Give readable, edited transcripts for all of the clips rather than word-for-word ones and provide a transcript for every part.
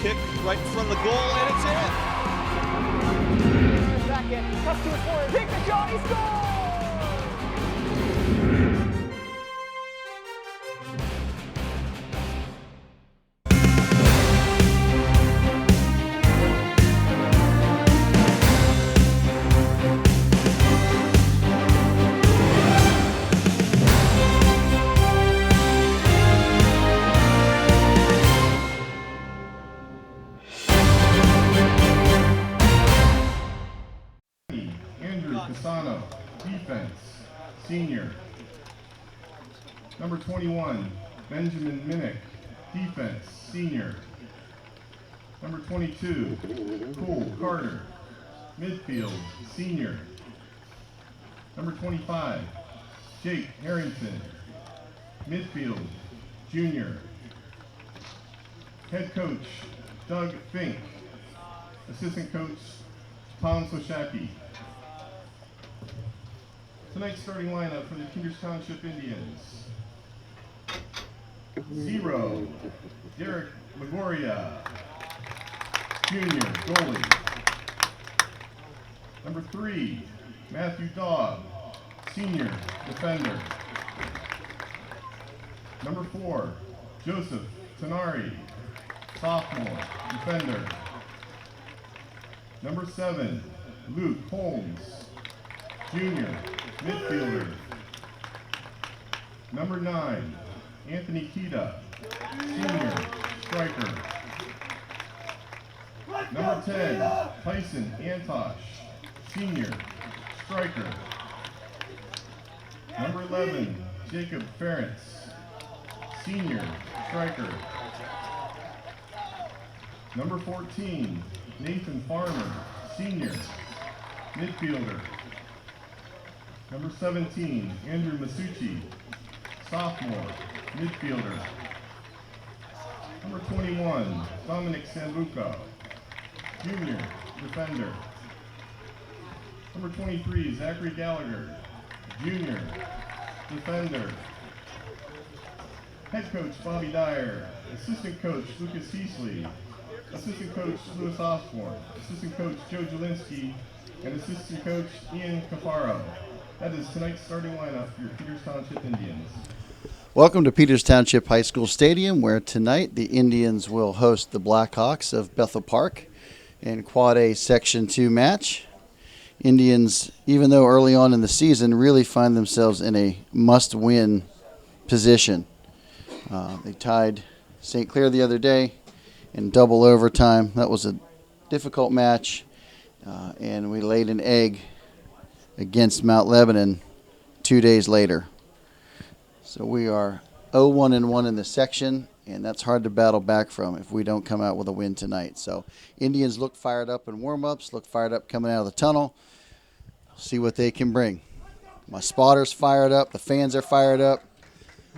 kick right in front of the goal, and it's in. Back in, cuts to his forward, take the shot, he scores! Casano, defense, senior. Number 21, Benjamin Minnick, defense, senior. Number 22, Cole Carter, midfield, senior. Number 25, Jake Harrington, midfield, junior. Head coach, Doug Fink. Assistant coach, Tom Soshaki. Tonight's starting lineup for the Peters Township Indians. 0, Derek Lagoria, junior, goalie. Number 3, Matthew Daub, senior, defender. Number 4, Joseph Tenari, sophomore, defender. Number 7, Luke Holmes, junior, midfielder. Number 9, Anthony Kita, senior, striker. Number 10, Tyson Antosh, senior, striker. Number 11, Jacob Ferentz, senior, striker. Number 14, Nathan Farmer, senior, midfielder. Number 17, Andrew Masucci, sophomore, midfielder. Number 21, Dominic Sambuco, junior, defender. Number 23, Zachary Gallagher, junior, defender. Head coach Bobby Dyer, assistant coach Lucas Heasley, assistant coach Louis Osborne, assistant coach Joe Jelinski, and assistant coach Ian Cafaro. That is tonight's starting lineup for your Peters Township Indians. Welcome to Peters Township High School Stadium, where tonight the Indians will host the Blackhawks of Bethel Park in Quad A Section 2 match. Indians, even though early on in the season, really find themselves in a must-win position. They tied St. Clair the other day in double overtime. That was a difficult match, and we laid an egg against Mount Lebanon 2 days later. So we are 0-1-1 in the section, and that's hard to battle back from if we don't come out with a win tonight. So Indians look fired up in warm-ups, look fired up coming out of the tunnel. See what they can bring. My spotter's fired up. The fans are fired up.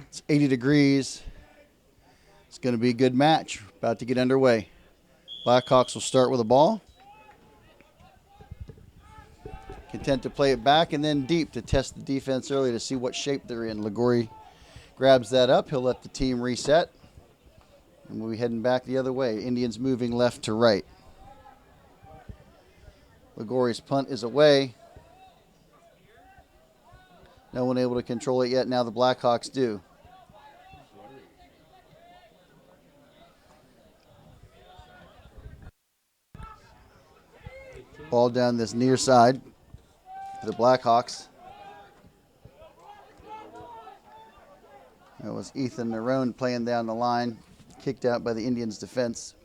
It's 80 degrees. It's going to be a good match. About to get underway. Blackhawks will start with a ball. Content to play it back and then deep to test the defense early to see what shape they're in. Ligori grabs that up. He'll let the team reset. And we'll be heading back the other way. Indians moving left to right. Ligori's punt is away. No one able to control it yet. Now the Blackhawks do. Ball down this near side to the Blackhawks. That was Ethan Nerone playing down the line. Kicked out by the Indians' defense.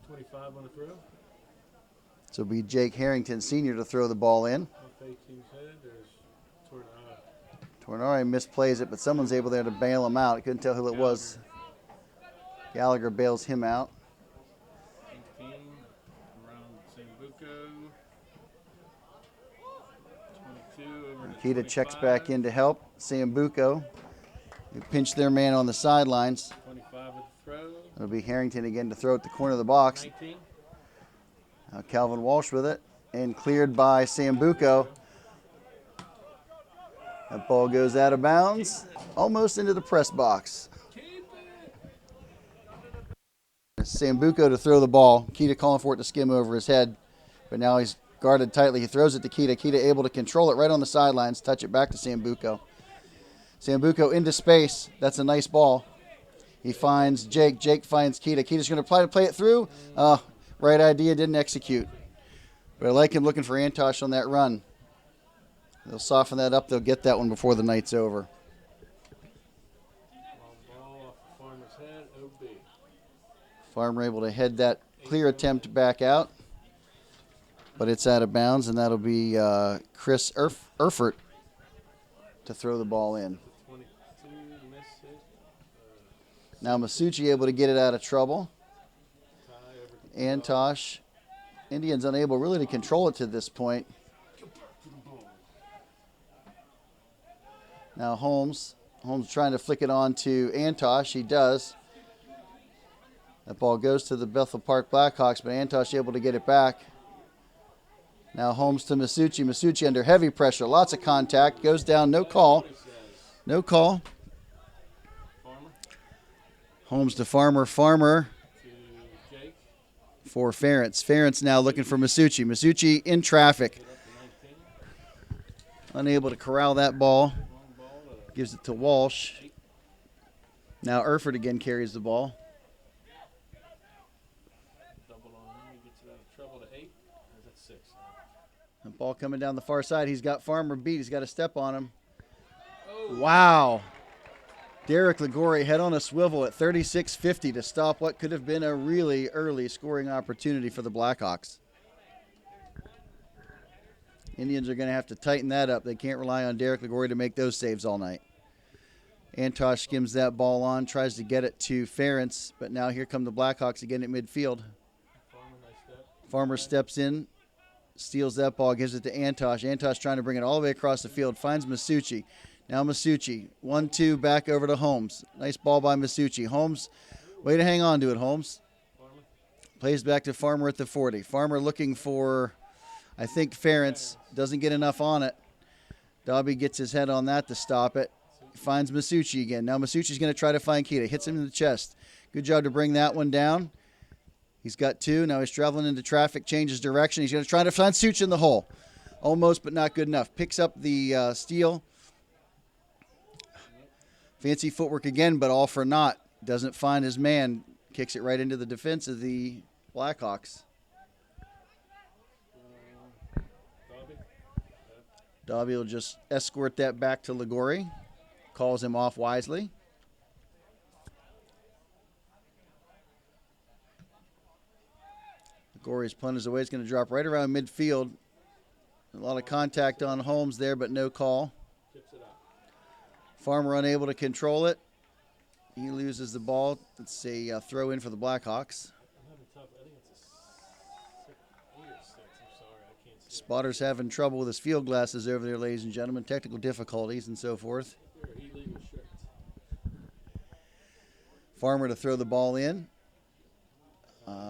25 on the throw. So it'll be Jake Harrington, senior, to throw the ball in. Tornari misplays it, but someone's able there to bail him out. I couldn't tell who it was. Gallagher bails him out. 18 around Sambuco. 22 over to Nikita 25. checks back in to help. Sambuco. They pinch their man on the sidelines. 25 with the throw. It'll be Harrington again to throw at the corner of the box. 19. Now Calvin Walsh with it, and cleared by Sambuco. That ball goes out of bounds, almost into the press box. Sambuco to throw the ball. Kita calling for it to skim over his head, but now he's guarded tightly. He throws it to Kita. Kita able to control it right on the sidelines, touch it back to Sambuco. Sambuco into space. That's a nice ball. He finds Jake. Jake finds Kita. Kita's going to try to play it through. Right idea, didn't execute. But I like him looking for Antosh on that run. They'll soften that up. They'll get that one before the night's over. Ball off the Farmer's head, OB. Farmer able to head that clear attempt back out. But it's out of bounds, and that'll be Chris Erfurt to throw the ball in. 22, miss hit. Now Masucci able to get it out of trouble. Tie over to Antosh. Indians unable really to control it to this point. Now Holmes. Holmes trying to flick it on to Antosh. He does. That ball goes to the Bethel Park Blackhawks, but Antosh able to get it back. Now Holmes to Masucci. Masucci under heavy pressure. Lots of contact. Goes down. No call. No call. Farmer Holmes to Farmer. Farmer to Jake. for Ferentz. Ferentz now looking for Masucci. Masucci in traffic. Get up to 19. Unable to corral that ball. Long ball to Gives it to Walsh. Now Erfurt again carries the ball. double on him. He gets it out of trouble to 8. Or is that 6? The ball coming down the far side. He's got Farmer beat. He's got a step on him. Oh. Wow. Derek Ligori head on a swivel at 36:50 to stop what could have been a really early scoring opportunity for the Blackhawks. Indians are going to have to tighten that up. They can't rely on Derek Ligori to make those saves all night. Antosh skims that ball on, tries to get it to Ferentz, but now here come the Blackhawks again at midfield. Farmer, nice step. Farmer steps in, steals that ball, gives it to Antosh. Antosh trying to bring it all the way across the field, finds Masucci. Now Masucci, 1-2, back over to Holmes. Nice ball by Masucci. Holmes, way to hang on to it, Holmes. Farmer. Plays back to Farmer at the 40. Farmer looking for, I think, Ferentz. Doesn't get enough on it. Dobby gets his head on that to stop it. Finds Masucci again. Now Masucci's going to try to find Kita. Hits him in the chest. Good job to bring that one down. He's got 2. Now he's traveling into traffic, changes direction. He's going to try to find Such in the hole. Almost, but not good enough. Picks up the steal. Fancy footwork again, but all for naught. Doesn't find his man. Kicks it right into the defense of the Blackhawks. Dobby. Dobby will just escort that back to Ligori. Calls him off wisely. Ligori's punt is away. It's going to drop right around midfield. A lot of contact on Holmes there, but no call. Chips it out. Farmer unable to control it. He loses the ball. It's a throw in for the Blackhawks. I'm having tough. I think it's a 8 or 6. I'm sorry. I can't see. Spotter's having trouble with his field glasses over there, ladies and gentlemen. Technical difficulties and so forth. They're illegal shirts. Farmer to throw the ball in.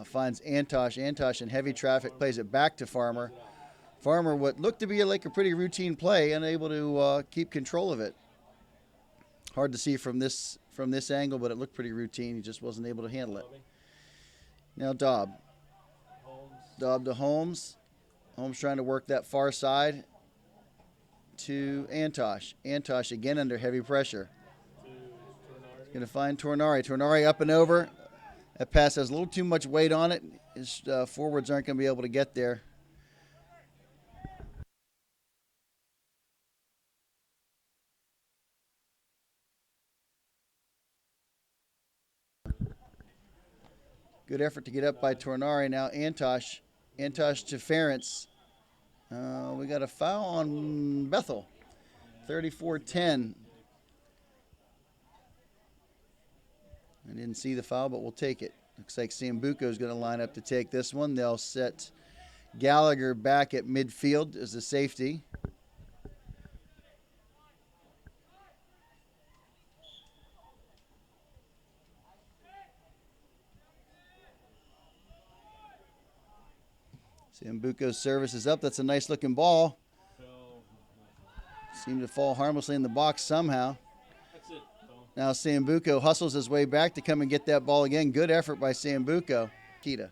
Finds Antosh. Antosh in heavy traffic plays it back to Farmer. Farmer, what looked to be like a pretty routine play, unable to keep control of it. Hard to see from this angle, but it looked pretty routine. He just wasn't able to handle it. Dobby. Now Dobb. Holmes. Dobb to Holmes. Holmes trying to work that far side to Antosh. Antosh again under heavy pressure. To Tornari. Going to find Tornari. Tornari up and over. That pass has a little too much weight on it. His forwards aren't going to be able to get there. Good effort to get up by Tornari. Now Antosh. Antosh to Ferentz. We got a foul on Bethel. 34-10. I didn't see the foul, but we'll take it. Looks like Sambuco is going to line up to take this one. They'll set Gallagher back at midfield as the safety. Sambuco's service is up. That's a nice looking ball. Fell. Seemed to fall harmlessly in the box somehow. That's it. Phil. Now Sambuco hustles his way back to come and get that ball again. Good effort by Sambuco. Kita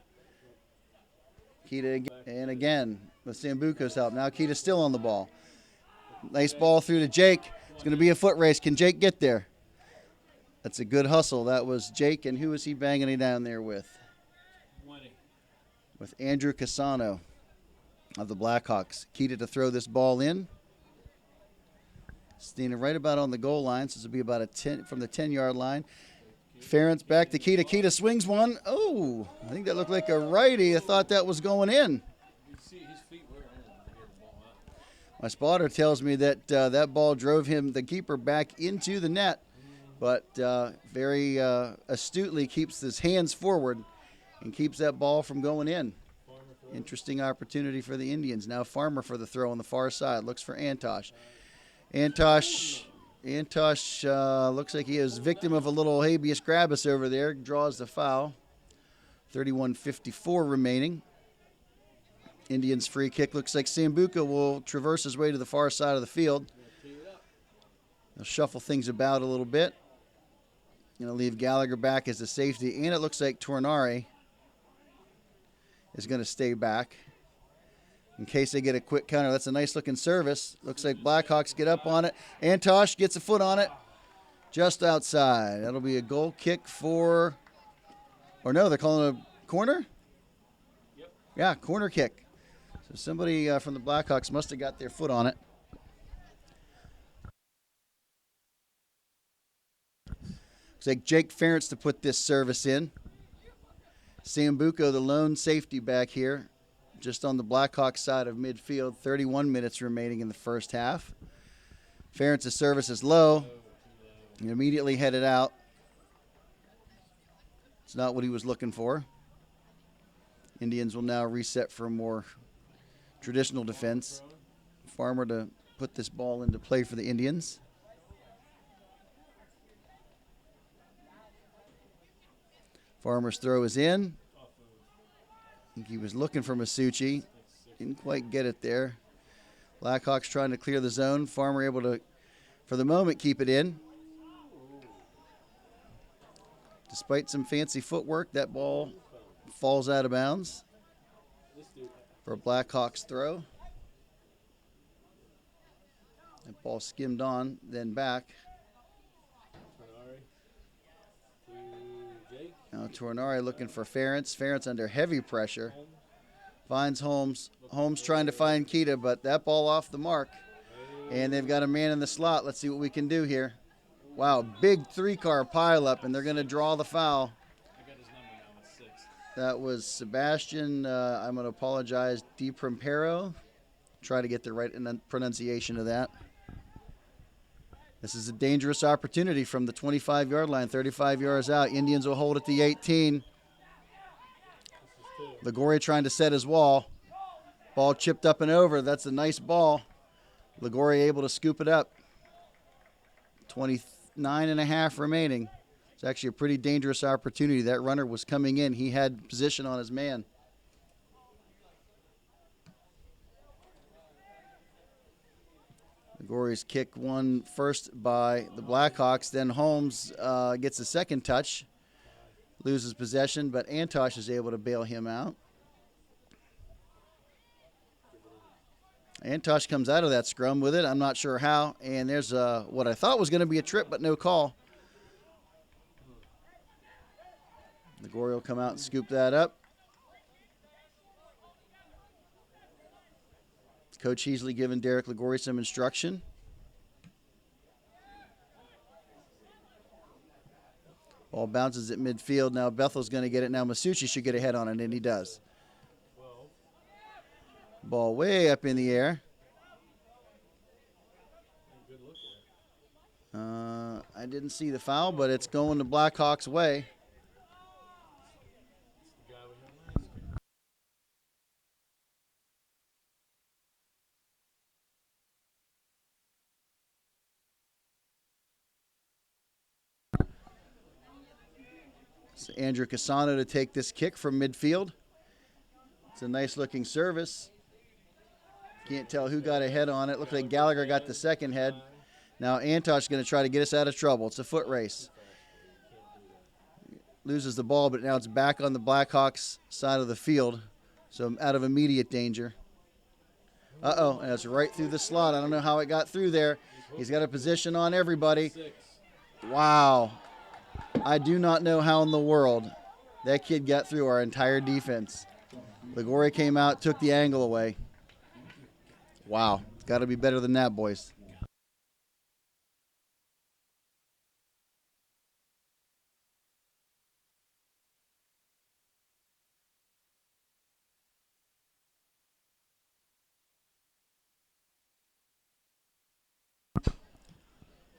again, and again with Sambuco's help. Now Kita's still on the ball. Nice ball through to Jake. It's going to be a foot race. Can Jake get there? That's a good hustle. That was Jake, and who was he banging it down there with? 20. With Andrew Casano of the Blackhawks. Kita to throw this ball in. Standing right about on the goal line, so this will be about a 10 from the 10-yard line. Ferentz back to Kita. Kita swings one. Oh, I think that looked like a righty. I thought that was going in. You see his feet were in to get the ball out. My spotter tells me that that ball drove the keeper, back into the net, but very astutely keeps his hands forward and keeps that ball from going in. Interesting opportunity for the Indians. Now Farmer for the throw on the far side. Looks for Antosh. Antosh looks like he is victim of a little habeas corpus over there. Draws the foul. 31:54 remaining. Indians free kick. Looks like Sambuco will traverse his way to the far side of the field. He'll shuffle things about a little bit. Going to leave Gallagher back as the safety. And it looks like Tornari is going to stay back in case they get a quick counter. That's a nice looking service. Looks like Blackhawks get up on it. Antosh gets a foot on it just outside. That'll be a goal kick for, or no, they're calling it a corner? Yep. Yeah, corner kick. So somebody from the Blackhawks must have got their foot on it. Looks like Jake Ferentz to put this service in. Sambuco, the lone safety back here, just on the Blackhawks side of midfield. 31 minutes remaining in the first half. Ferentz's service is low. He immediately headed out. It's not what he was looking for. Indians will now reset for a more traditional defense. Farmer to put this ball into play for the Indians. Farmer's throw is in. I think he was looking for Masucci. Didn't quite get it there. Blackhawks trying to clear the zone. Farmer able to, for the moment, keep it in. Despite some fancy footwork, that ball falls out of bounds for a Blackhawks throw. That ball skimmed on, then back. Now Tornari looking for Ferentz. Ferentz under heavy pressure. Finds Holmes. Holmes trying to find Kita, but that ball off the mark. And they've got a man in the slot. Let's see what we can do here. Wow, big three-car pileup, and they're going to draw the foul. I got his number now. It's 6. That was Sebastian, I'm going to apologize, DiPrimpero. Try to get the right pronunciation of that. This is a dangerous opportunity from the 25-yard line, 35 yards out. Indians will hold at the 18. Ligori trying to set his wall. Ball chipped up and over. That's a nice ball. Ligori able to scoop it up. 29 and a half remaining. It's actually a pretty dangerous opportunity. That runner was coming in. He had position on his man. Ligori's kick won first by the Blackhawks. Then Holmes gets a second touch. Loses possession, but Antosh is able to bail him out. Antosh comes out of that scrum with it. I'm not sure how. And there's what I thought was going to be a trip, but no call. Ligori will come out and scoop that up. Coach Heasley giving Derek Ligori some instruction. Ball bounces at midfield. Now Bethel's going to get it. Now Masucci should get a head on it, and he does. Ball way up in the air. I didn't see the foul, but it's going the Blackhawks' way. So Andrew Casano to take this kick from midfield. It's a nice looking service. Can't tell who got a head on it. Looked like Gallagher got the second head. Now Antosh is going to try to get us out of trouble. It's a foot race. Loses the ball, but now it's back on the Blackhawks side of the field, so out of immediate danger. Uh-oh, and it's right through the slot. I don't know how it got through there. He's got a position on everybody. Wow. I do not know how in the world that kid got through our entire defense. Ligori came out, took the angle away. Wow. Got to be better than that, boys.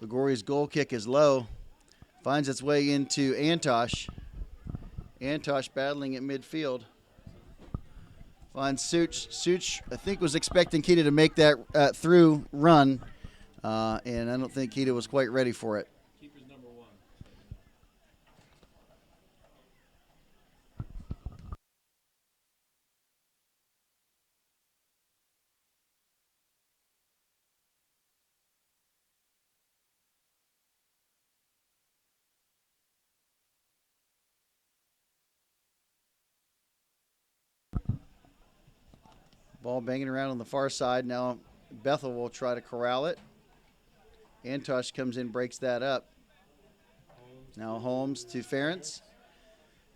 Ligori's goal kick is low. Finds its way into Antosh. Antosh battling at midfield. Finds Such. Such, I think, was expecting Kita to make that through run, and I don't think Kita was quite ready for it. Keeper's number 1. Ball banging around on the far side. Now Bethel will try to corral it. Antosh comes in, breaks that up. Now Holmes to Ferentz.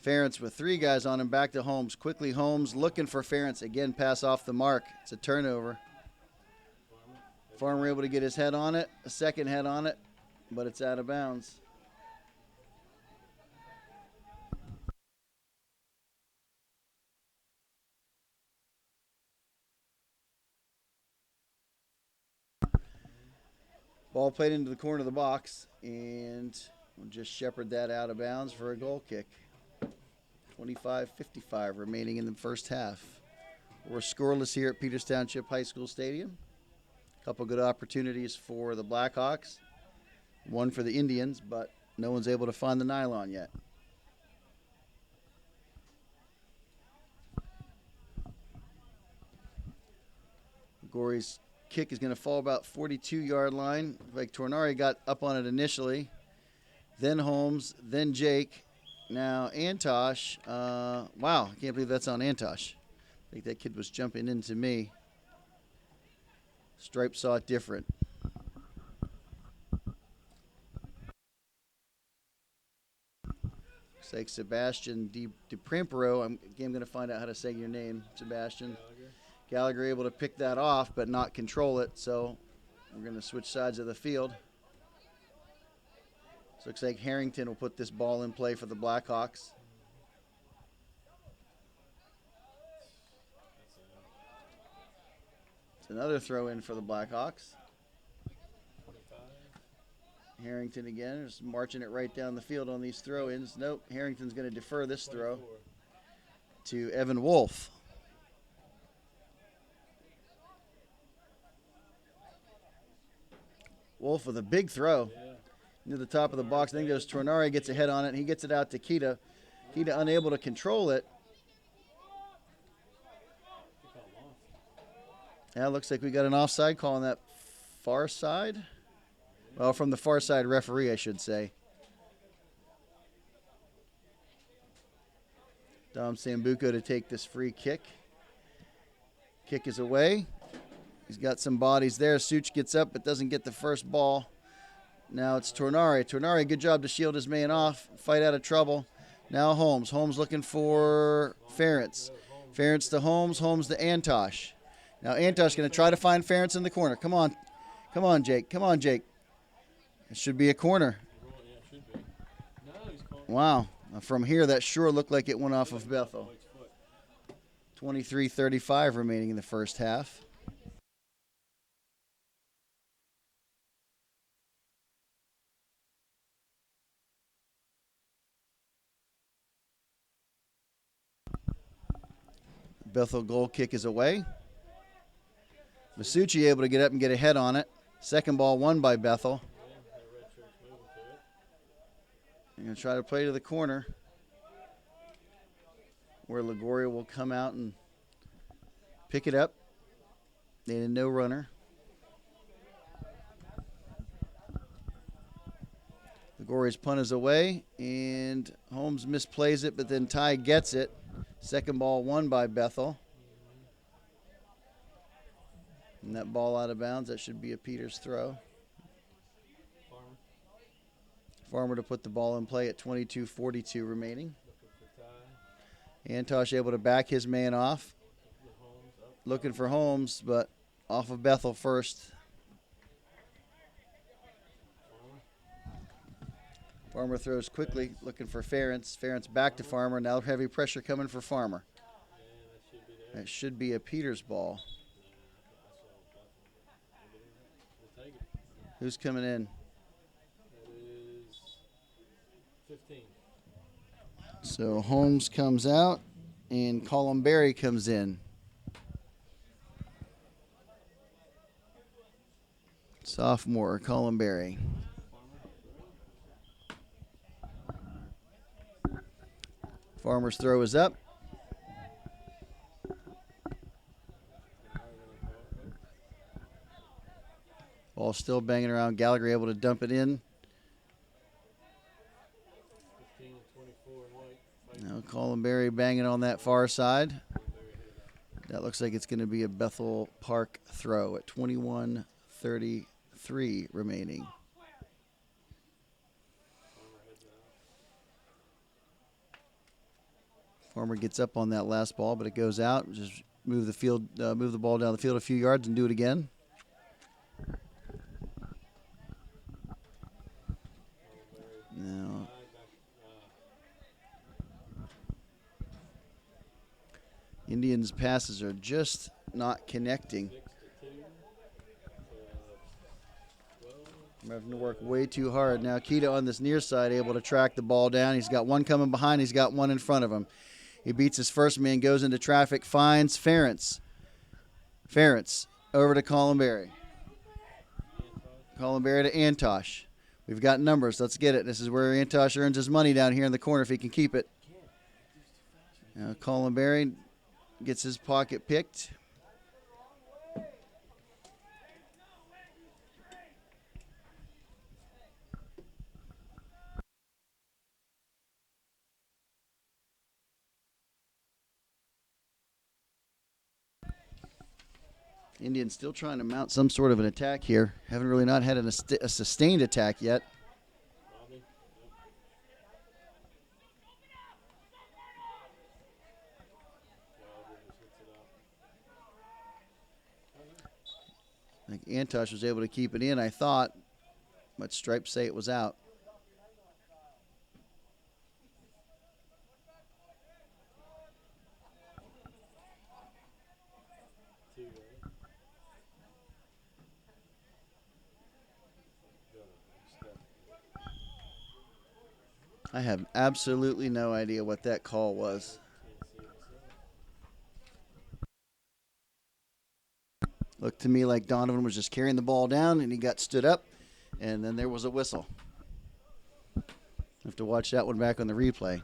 Ferentz with 3 guys on him, back to Holmes. Quickly Holmes looking for Ferentz. Again, pass off the mark. It's a turnover. Farmer able to get his head on it, a second head on it, but it's out of bounds. Ball played into the corner of the box, and we'll just shepherd that out of bounds for a goal kick. 25:55 remaining in the first half. We're scoreless here at Peters Township High School Stadium. A couple good opportunities for the Blackhawks. One for the Indians, but no one's able to find the nylon yet. Gory's kick is going to fall about 42-yard line. Like Tornari got up on it initially. Then Holmes, then Jake. Now Antosh. Wow, I can't believe that's on Antosh. I think that kid was jumping into me. Stripe saw it different. Looks like Sebastian DiPrimpero. I'm going to find out how to say your name, Sebastian. Gallagher able to pick that off but not control it, so we're going to switch sides of the field. So looks like Harrington will put this ball in play for the Blackhawks. It's another throw in for the Blackhawks. Harrington again, just marching it right down the field on these throw-ins. Nope, Harrington's going to defer this throw to Evan Wolf. Wolf with a big throw near the top of the box. Then goes Tornari, gets a head on it, and he gets it out to Kita. Kita unable to control it. Yeah, looks like we got an offside call on that far side. Well, from the far side referee, I should say. Dom Sambuco to take this free kick. Kick is away. He's got some bodies there. Such gets up but doesn't get the first ball. Now it's Tornari. Tornari, good job to shield his man off, fight out of trouble. Now Holmes. Holmes looking for Ferentz. Ferentz to Holmes. Holmes to Antosh. Now Antosh going to try to find Ferentz in the corner. Come on. Come on, Jake. Come on, Jake. It should be a corner. Wow. From here, that sure looked like it went off of Bethel. 23:35 remaining in the first half. Bethel goal kick is away. Masucci able to get up and get a head on it. Second ball won by Bethel. They're going to try to play to the corner where Lagoria will come out and pick it up. They had no runner. Gory's punt is away, and Holmes misplays it, but then Ty gets it. Second ball won by Bethel. And that ball out of bounds, that should be a Peters throw. Farmer to put the ball in play at 22:42 remaining. Antosh able to back his man off. Looking for Holmes, but off of Bethel first. Farmer throws quickly, looking for Ferentz. Ferentz back to Farmer. Now heavy pressure coming for Farmer. That should be a Peters ball. Who's coming in? That is 15. So Holmes comes out, and Columbari comes in. Sophomore, Columbari. Farmer's throw is up. Ball still banging around. Gallagher able to dump it in. 15 and 24 and white. Now Columbari banging on that far side. That looks like it's going to be a Bethel Park throw at 21:33 remaining. Farmer gets up on that last ball, but it goes out. Just move the ball down the field a few yards and do it again. Now, Indians' passes are just not connecting. I'm having to work way too hard. Now, Keita on this near side able to track the ball down. He's got one coming behind. He's got one in front of him. He beats his first man, goes into traffic, finds Ferentz. Ferentz over to Columbari. Columbari to Antosh. We've got numbers. Let's get it. This is where Antosh earns his money down here in the corner if he can keep it. Now Columbari gets his pocket picked. Indians still trying to mount some sort of an attack here. Haven't really not had a sustained attack yet. I think Antosh was able to keep it in, I thought, but stripes say it was out. I have absolutely no idea what that call was. Looked to me like Donovan was just carrying the ball down and he got stood up, and then there was a whistle. Have to watch that one back on the replay.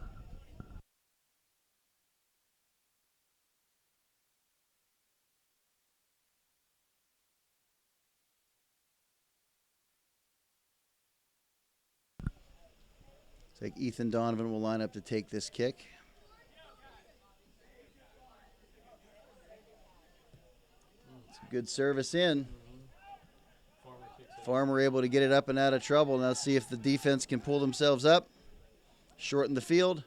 It's like Ethan Donovan will line up to take this kick. It's a good service in. Farmer able to get it up and out of trouble. Now see if the defense can pull themselves up. Shorten the field.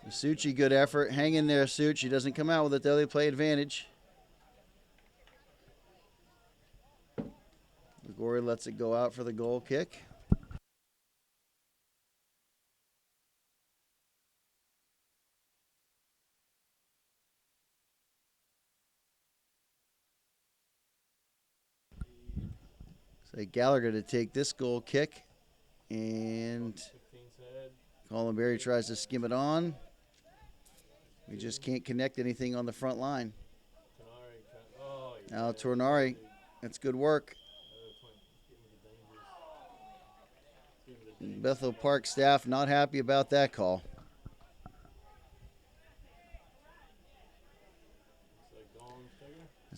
Suchi, good effort. Hang in there, Suchi. Doesn't come out with it, though. They play advantage. Gory lets it go out for the goal kick. So Gallagher to take this goal kick. And Columbari tries to skim it on. We just can't connect anything on the front line. Now Tornari, that's good work. Bethel Park staff not happy about that call.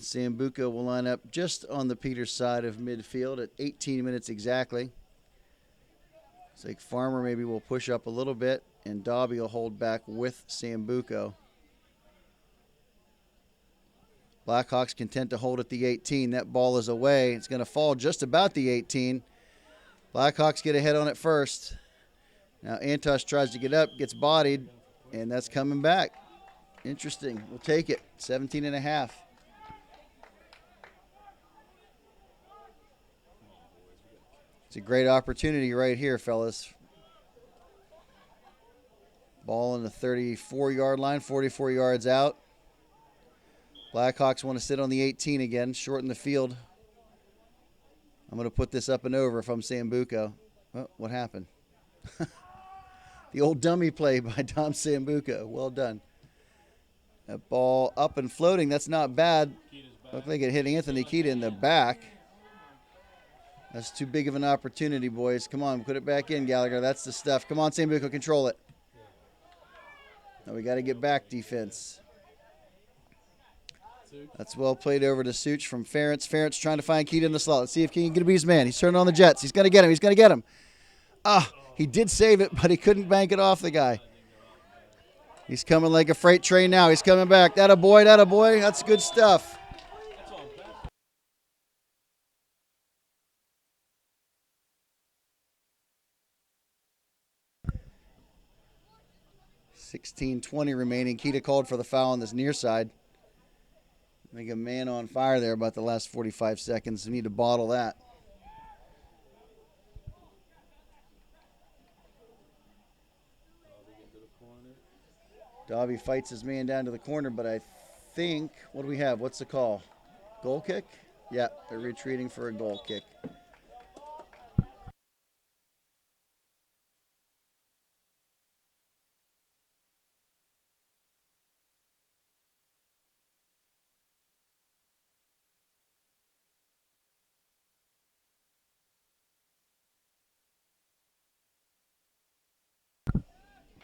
Sambuca will line up just on the Peters side of midfield at 18 minutes exactly. It's like Farmer maybe will push up a little bit, and Dobby will hold back with Sambuco. Blackhawks content to hold at the 18. That ball is away. It's going to fall just about the 18. Blackhawks get ahead on it first. Now Antosh tries to get up, gets bodied, and that's coming back. Interesting. We'll take it. 17 and a half. It's a great opportunity right here, fellas. Ball on the 34-yard line, 44 yards out. Blackhawks want to sit on the 18 again, shorten the field. I'm going to put this up and over if I'm Sambuco. Oh, what happened? The old dummy play by Tom Sambuco. Well done. That ball up and floating. That's not bad. Looked like it hit Anthony Kita in the back. That's too big of an opportunity, boys. Come on, put it back in, Gallagher. That's the stuff. Come on, Sambuco, control it. Now we got to get back defense. That's well played over to Such from Ferentz. Ferentz trying to find Keita in the slot. Let's see if Keita can be his man. He's turning on the Jets. He's going to get him. He's going to get him. He did save it, but he couldn't bank it off the guy. He's coming like a freight train now. He's coming back. That a boy. That's good stuff. 16:20 remaining. Keita called for the foul on this near side. Make a man on fire there about the last 45 seconds. We need to bottle that. Dobby fights his man down to the corner, but I think, what do we have? What's the call? Goal kick? Yeah, they're retreating for a goal kick.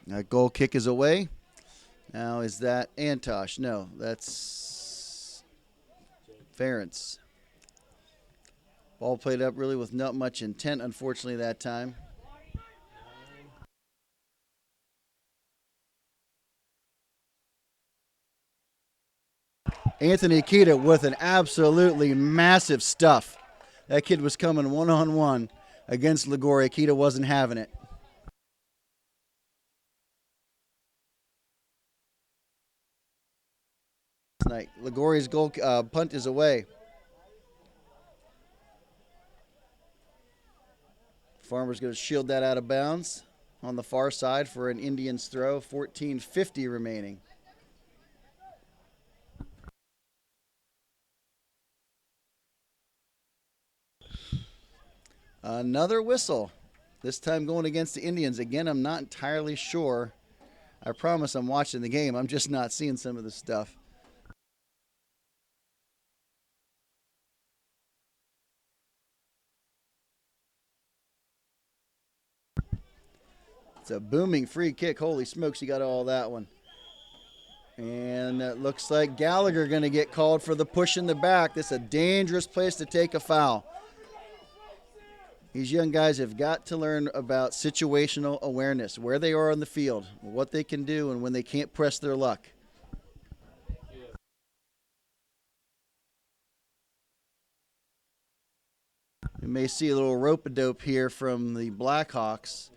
That goal kick is away. Now, is that Antosh? No, that's Ferentz. Ball played up really with not much intent, unfortunately, that time. Anthony Keita with an absolutely massive stuff. That kid was coming one-on-one against Liguori. Keita wasn't having it. Liguori's goal punt is away. Farmer's going to shield that out of bounds on the far side for an Indians throw. 14:50 remaining. Another whistle. This time going against the Indians. Again, I'm not entirely sure. I promise I'm watching the game. I'm just not seeing some of the stuff. It's a booming free kick. Holy smokes, he got all that one. And that looks like Gallagher going to get called for the push in the back. This is a dangerous place to take a foul. These young guys have got to learn about situational awareness, where they are on the field, what they can do, and when they can't press their luck. We may see a little rope-a-dope here from the Blackhawks.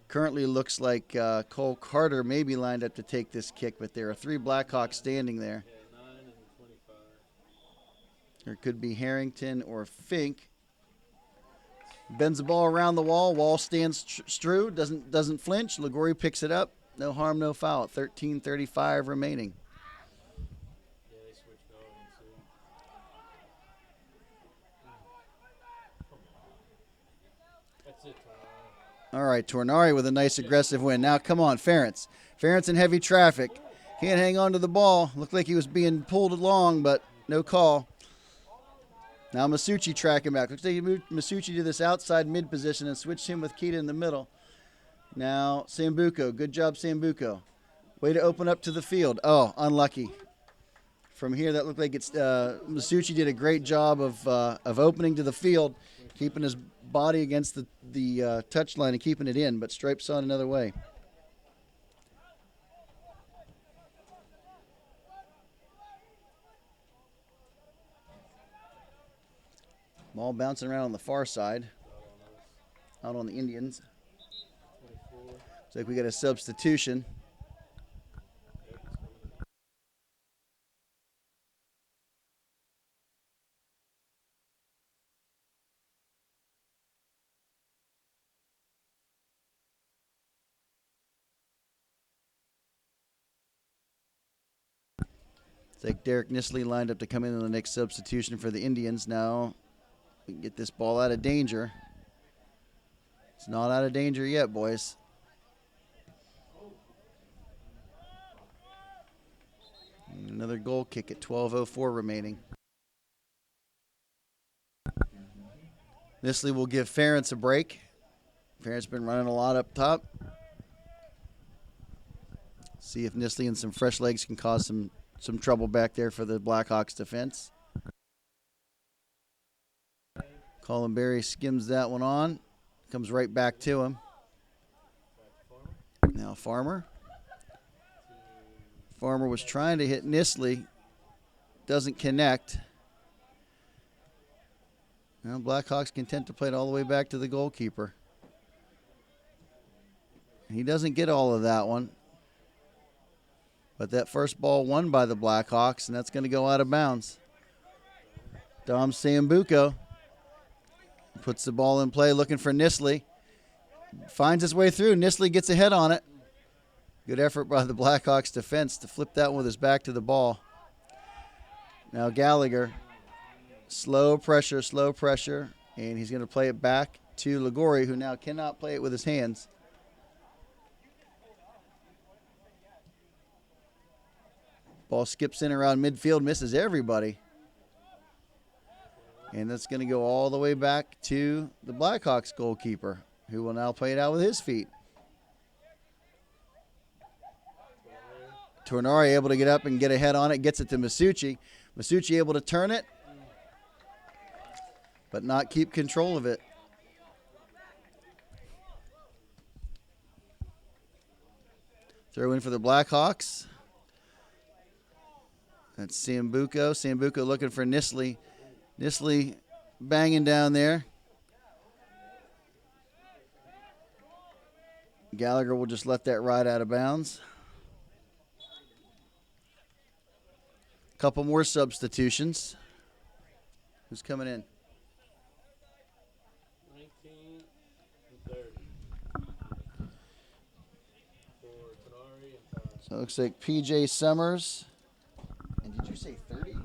Currently looks like Cole Carter may be lined up to take this kick, but there are three Blackhawks standing there. There could be Harrington or Fink. Bends the ball around the wall. Wall stands true. Doesn't flinch. Liguori picks it up. No harm, no foul. 13:35 remaining. All right, Tornari with a nice aggressive win. Now, come on, Ferentz. Ferentz in heavy traffic. Can't hang on to the ball. Looked like he was being pulled along, but no call. Now Masucci tracking back. Looks like he moved Masucci to this outside mid position and switched him with Keita in the middle. Now Sambuco. Good job, Sambuco. Way to open up to the field. Oh, unlucky. From here, that looked like it's Masucci did a great job of opening to the field, keeping his body against the touch line and keeping it in, but Stripes saw it another way. Ball bouncing around on the far side, out on the Indians. 24. Looks like we got a substitution. It's like Derek Nisley lined up to come in on the next substitution for the Indians. Now we can get this ball out of danger. It's not out of danger yet, boys. Another goal kick at 12:04 remaining. Nisley will give Ferentz a break. Ferentz been running a lot up top. See if Nisley and some fresh legs can cause some trouble back there for the Blackhawks defense. Colin Berry skims that one on. Comes right back to him. Now Farmer. Farmer was trying to hit Nisley. Doesn't connect. Now Blackhawks content to play it all the way back to the goalkeeper. He doesn't get all of that one. But that first ball won by the Blackhawks, and that's going to go out of bounds. Dom Sambuco puts the ball in play, looking for Nisley. Finds his way through. Nisley gets a head on it. Good effort by the Blackhawks defense to flip that one with his back to the ball. Now Gallagher. Slow pressure, and he's going to play it back to Ligori, who now cannot play it with his hands. Ball skips in around midfield, misses everybody. And that's going to go all the way back to the Blackhawks goalkeeper, who will now play it out with his feet. Tornari able to get up and get a head on it, gets it to Masucci. Masucci able to turn it, but not keep control of it. Throw in for the Blackhawks. That's Sambuco. Sambuco looking for Nisley. Nisley banging down there. Gallagher will just let that ride out of bounds. Couple more substitutions. Who's coming in? 19 and 30. For Tenari and Township. So it looks like PJ Summers. And did you say 30?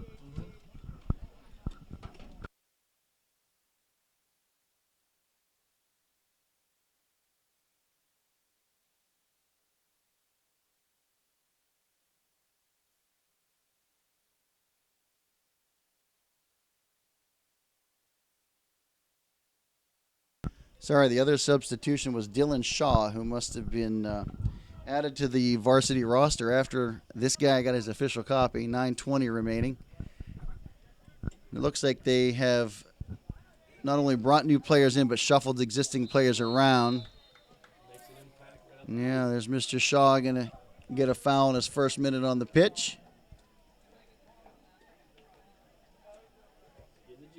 Sorry, the other substitution was Dylan Shaw, who must have been added to the varsity roster after this guy got his official copy. 9:20 remaining. It looks like they have not only brought new players in, but shuffled existing players around. Yeah, there's Mr. Shaw going to get a foul in his first minute on the pitch.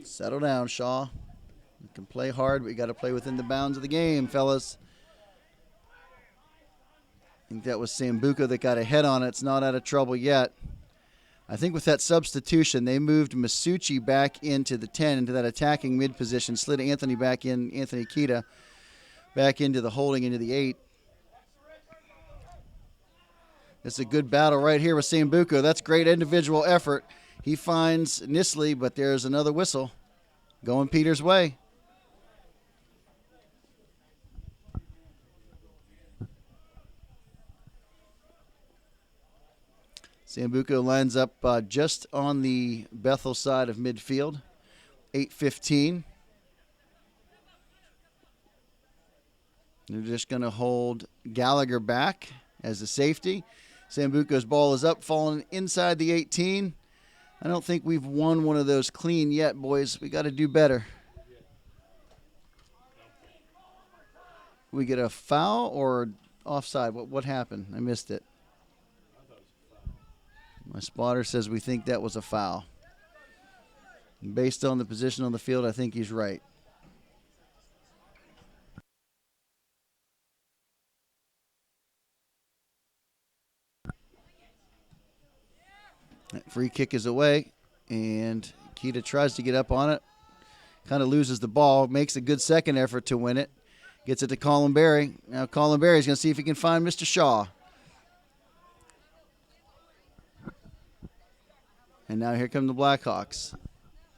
Settle down, Shaw. You can play hard, but you got to play within the bounds of the game, fellas. I think that was Sambuco that got a head on it. It's not out of trouble yet. I think with that substitution, they moved Masucci back into the 10, into that attacking mid position, slid Anthony back in, Anthony Kita back into the holding, into the 8. It's a good battle right here with Sambuco. That's great individual effort. He finds Nisley, but there's another whistle going Peter's way. Sambuco lines up just on the Bethel side of midfield. 8:15. They're just going to hold Gallagher back as a safety. Sambuco's ball is up, falling inside the 18. I don't think we've won one of those clean yet, boys. We got to do better. We get a foul or offside? What happened? I missed it. My spotter says we think that was a foul. Based on the position on the field, I think he's right. That free kick is away, and Keita tries to get up on it. Kind of loses the ball, makes a good second effort to win it. Gets it to Colin Berry. Now Colin Berry's going to see if he can find Mr. Shaw. And now here come the Blackhawks.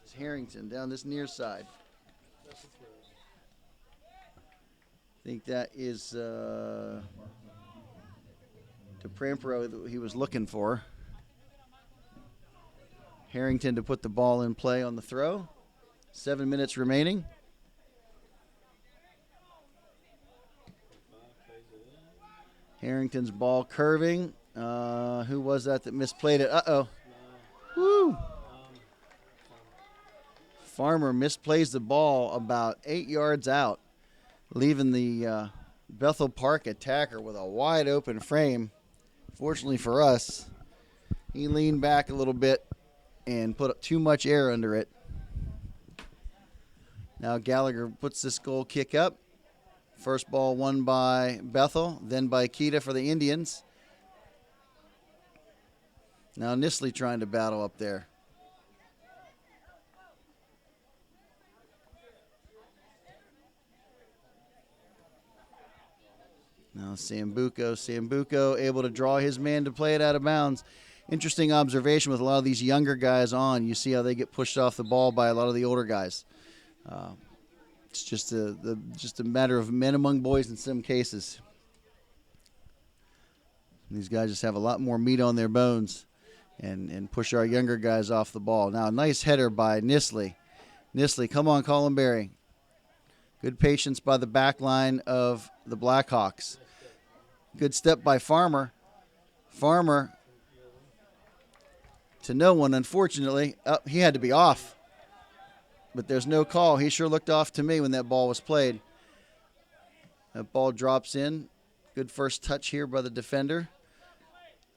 It's Harrington down this near side. I think that is DePrampero that he was looking for. Harrington to put the ball in play on the throw. 7 minutes remaining. Harrington's ball curving. Who was that misplayed it? Uh-oh. Woo! Farmer misplays the ball about 8 yards out, leaving the Bethel Park attacker with a wide open frame. Fortunately for us, he leaned back a little bit and put too much air under it. Now Gallagher puts this goal kick up. First ball won by Bethel, then by Keita for the Indians. Now Nisley trying to battle up there. Now Sambuco able to draw his man to play it out of bounds. Interesting observation with a lot of these younger guys on. You see how they get pushed off the ball by a lot of the older guys. It's just a matter of men among boys in some cases. These guys just have a lot more meat on their bones and push our younger guys off the ball. Now, a nice header by Nisley. Nisley, come on, Colin Berry. Good patience by the back line of the Blackhawks. Good step by Farmer. Farmer to no one, unfortunately. He had to be off. But there's no call. He sure looked off to me when that ball was played. That ball drops in. Good first touch here by the defender.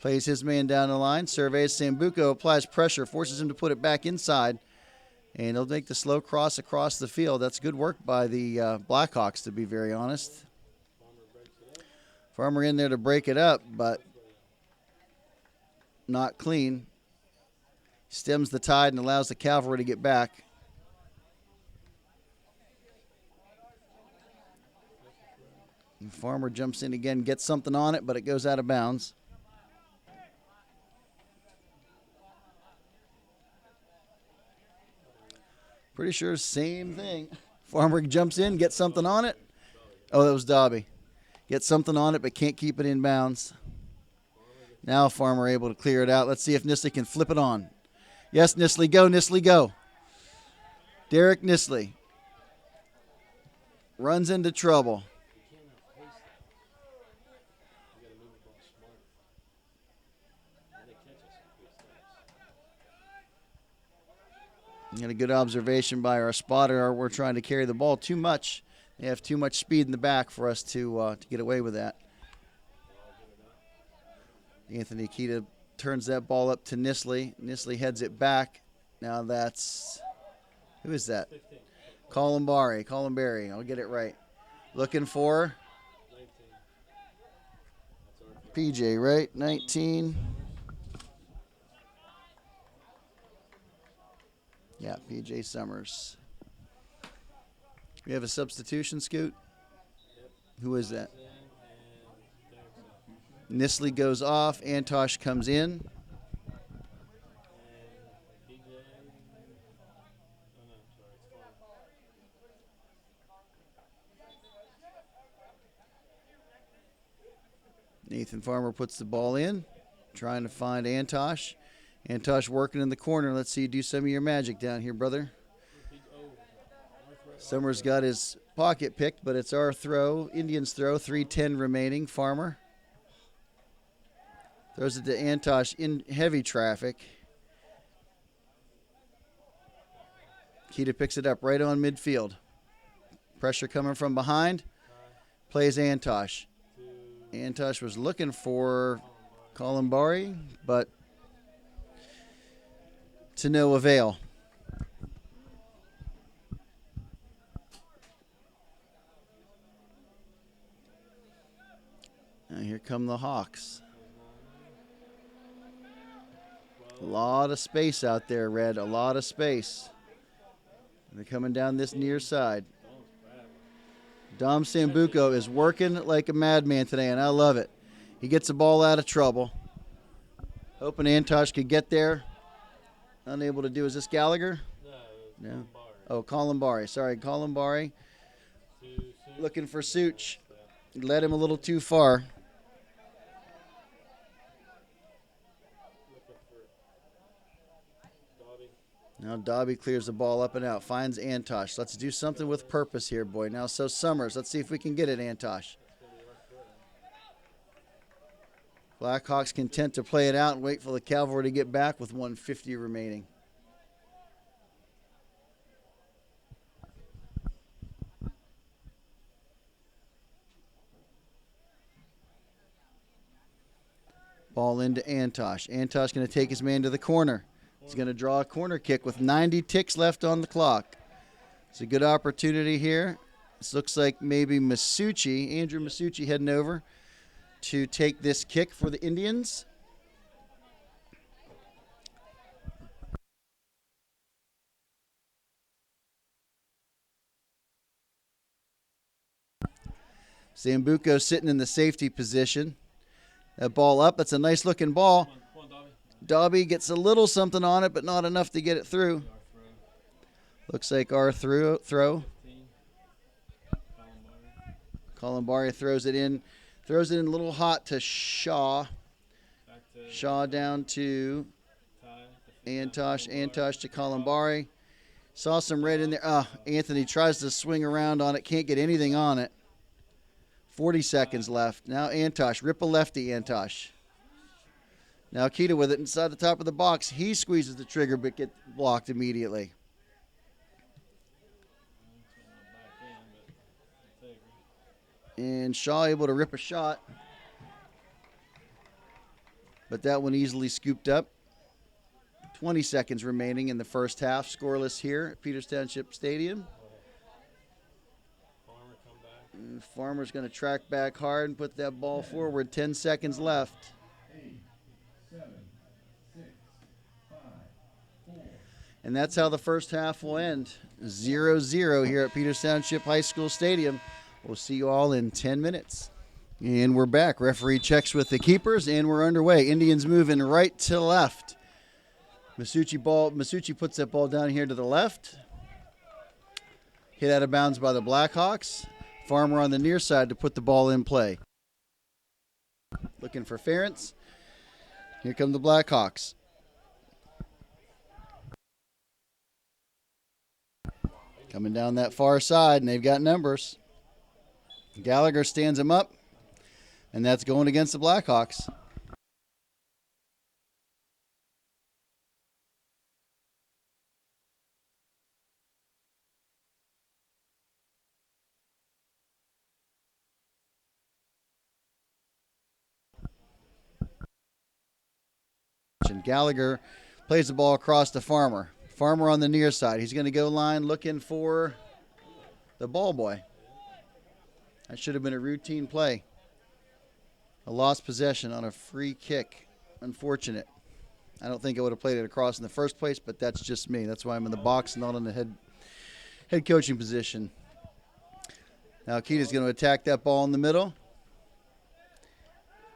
Plays his man down the line. Surveys Sambuco. Applies pressure. Forces him to put it back inside. And he'll make the slow cross across the field. That's good work by the Blackhawks, to be very honest. Farmer in there to break it up, but not clean. Stems the tide and allows the Cavalry to get back. And Farmer jumps in again, gets something on it, but it goes out of bounds. Pretty sure same thing. Farmer jumps in, gets something on it. Oh, that was Dobby. Gets something on it, but can't keep it in bounds. Now Farmer able to clear it out. Let's see if Nisley can flip it on. Yes, Nisley, go, Nisley, go. Derek Nisley runs into trouble. And a good observation by our spotter. We're trying to carry the ball too much. They have too much speed in the back for us to get away with that. Anthony Keita turns that ball up to Nisley. Nisley heads it back. Now that's, who is that? Colin Berry. I'll get it right. Looking for PJ, right? 19. Yeah, PJ Summers. We have a substitution, Scoot? Yep. Who is that? Nisley goes off. Antosh comes in. Nathan Farmer puts the ball in, trying to find Antosh. Antosh working in the corner. Let's see you do some of your magic down here, brother. Summers got his pocket picked, but it's our throw. Indians throw, 3:10 remaining. Farmer throws it to Antosh in heavy traffic. Kita picks it up right on midfield. Pressure coming from behind. Plays Antosh. Antosh was looking for Columbari, but to no avail. Now here come the Hawks. A lot of space out there, Red. A lot of space. And they're coming down this near side. Dom Sambuco is working like a madman today, and I love it. He gets the ball out of trouble. Hoping Antosh could get there. Unable to do. Is this Gallagher? No. Oh, Columbari. Sorry, Columbari. Looking for Such. Led him a little too far. Now Dobby clears the ball up and out. Finds Antosh. Let's do something with purpose here, boy. Now, so Summers. Let's see if we can get it, Antosh. Blackhawks content to play it out and wait for the Cavalry to get back with 1:50 remaining. Ball into Antosh. Antosh going to take his man to the corner. He's going to draw a corner kick with 90 ticks left on the clock. It's a good opportunity here. This looks like maybe Masucci, Andrew Masucci heading over to take this kick for the Indians. Sambuco sitting in the safety position. That ball up. That's a nice looking ball. Dobby gets a little something on it, but not enough to get it through. Looks like our throw. Columbari throws it in. Throws it in a little hot to Shaw. Shaw down to Antosh. Antosh to Columbari. Saw some red in there. Anthony tries to swing around on it. Can't get anything on it. 40 seconds left. Now Antosh. Rip a lefty, Antosh. Now Kita with it inside the top of the box. He squeezes the trigger but gets blocked immediately. And Shaw able to rip a shot. But that one easily scooped up. 20 seconds remaining in the first half. Scoreless here at Peters Township Stadium. And Farmer's going to track back hard and put that ball forward. 10 seconds left. 8, 7, 6, 5, 4. And that's how the first half will end. 0-0 here at Peters Township High School Stadium. We'll see you all in 10 minutes. And we're back. Referee checks with the keepers, and we're underway. Indians moving right to left. Masucci puts that ball down here to the left. Hit out of bounds by the Blackhawks. Farmer on the near side to put the ball in play. Looking for Ferentz. Here come the Blackhawks. Coming down that far side, and they've got numbers. Gallagher stands him up, and that's going against the Blackhawks. And Gallagher plays the ball across to Farmer. Farmer on the near side. He's going to go line looking for the ball boy. That should have been a routine play. A lost possession on a free kick. Unfortunate. I don't think I would have played it across in the first place, but that's just me. That's why I'm in the box, not in the head coaching position. Now Akita's going to attack that ball in the middle.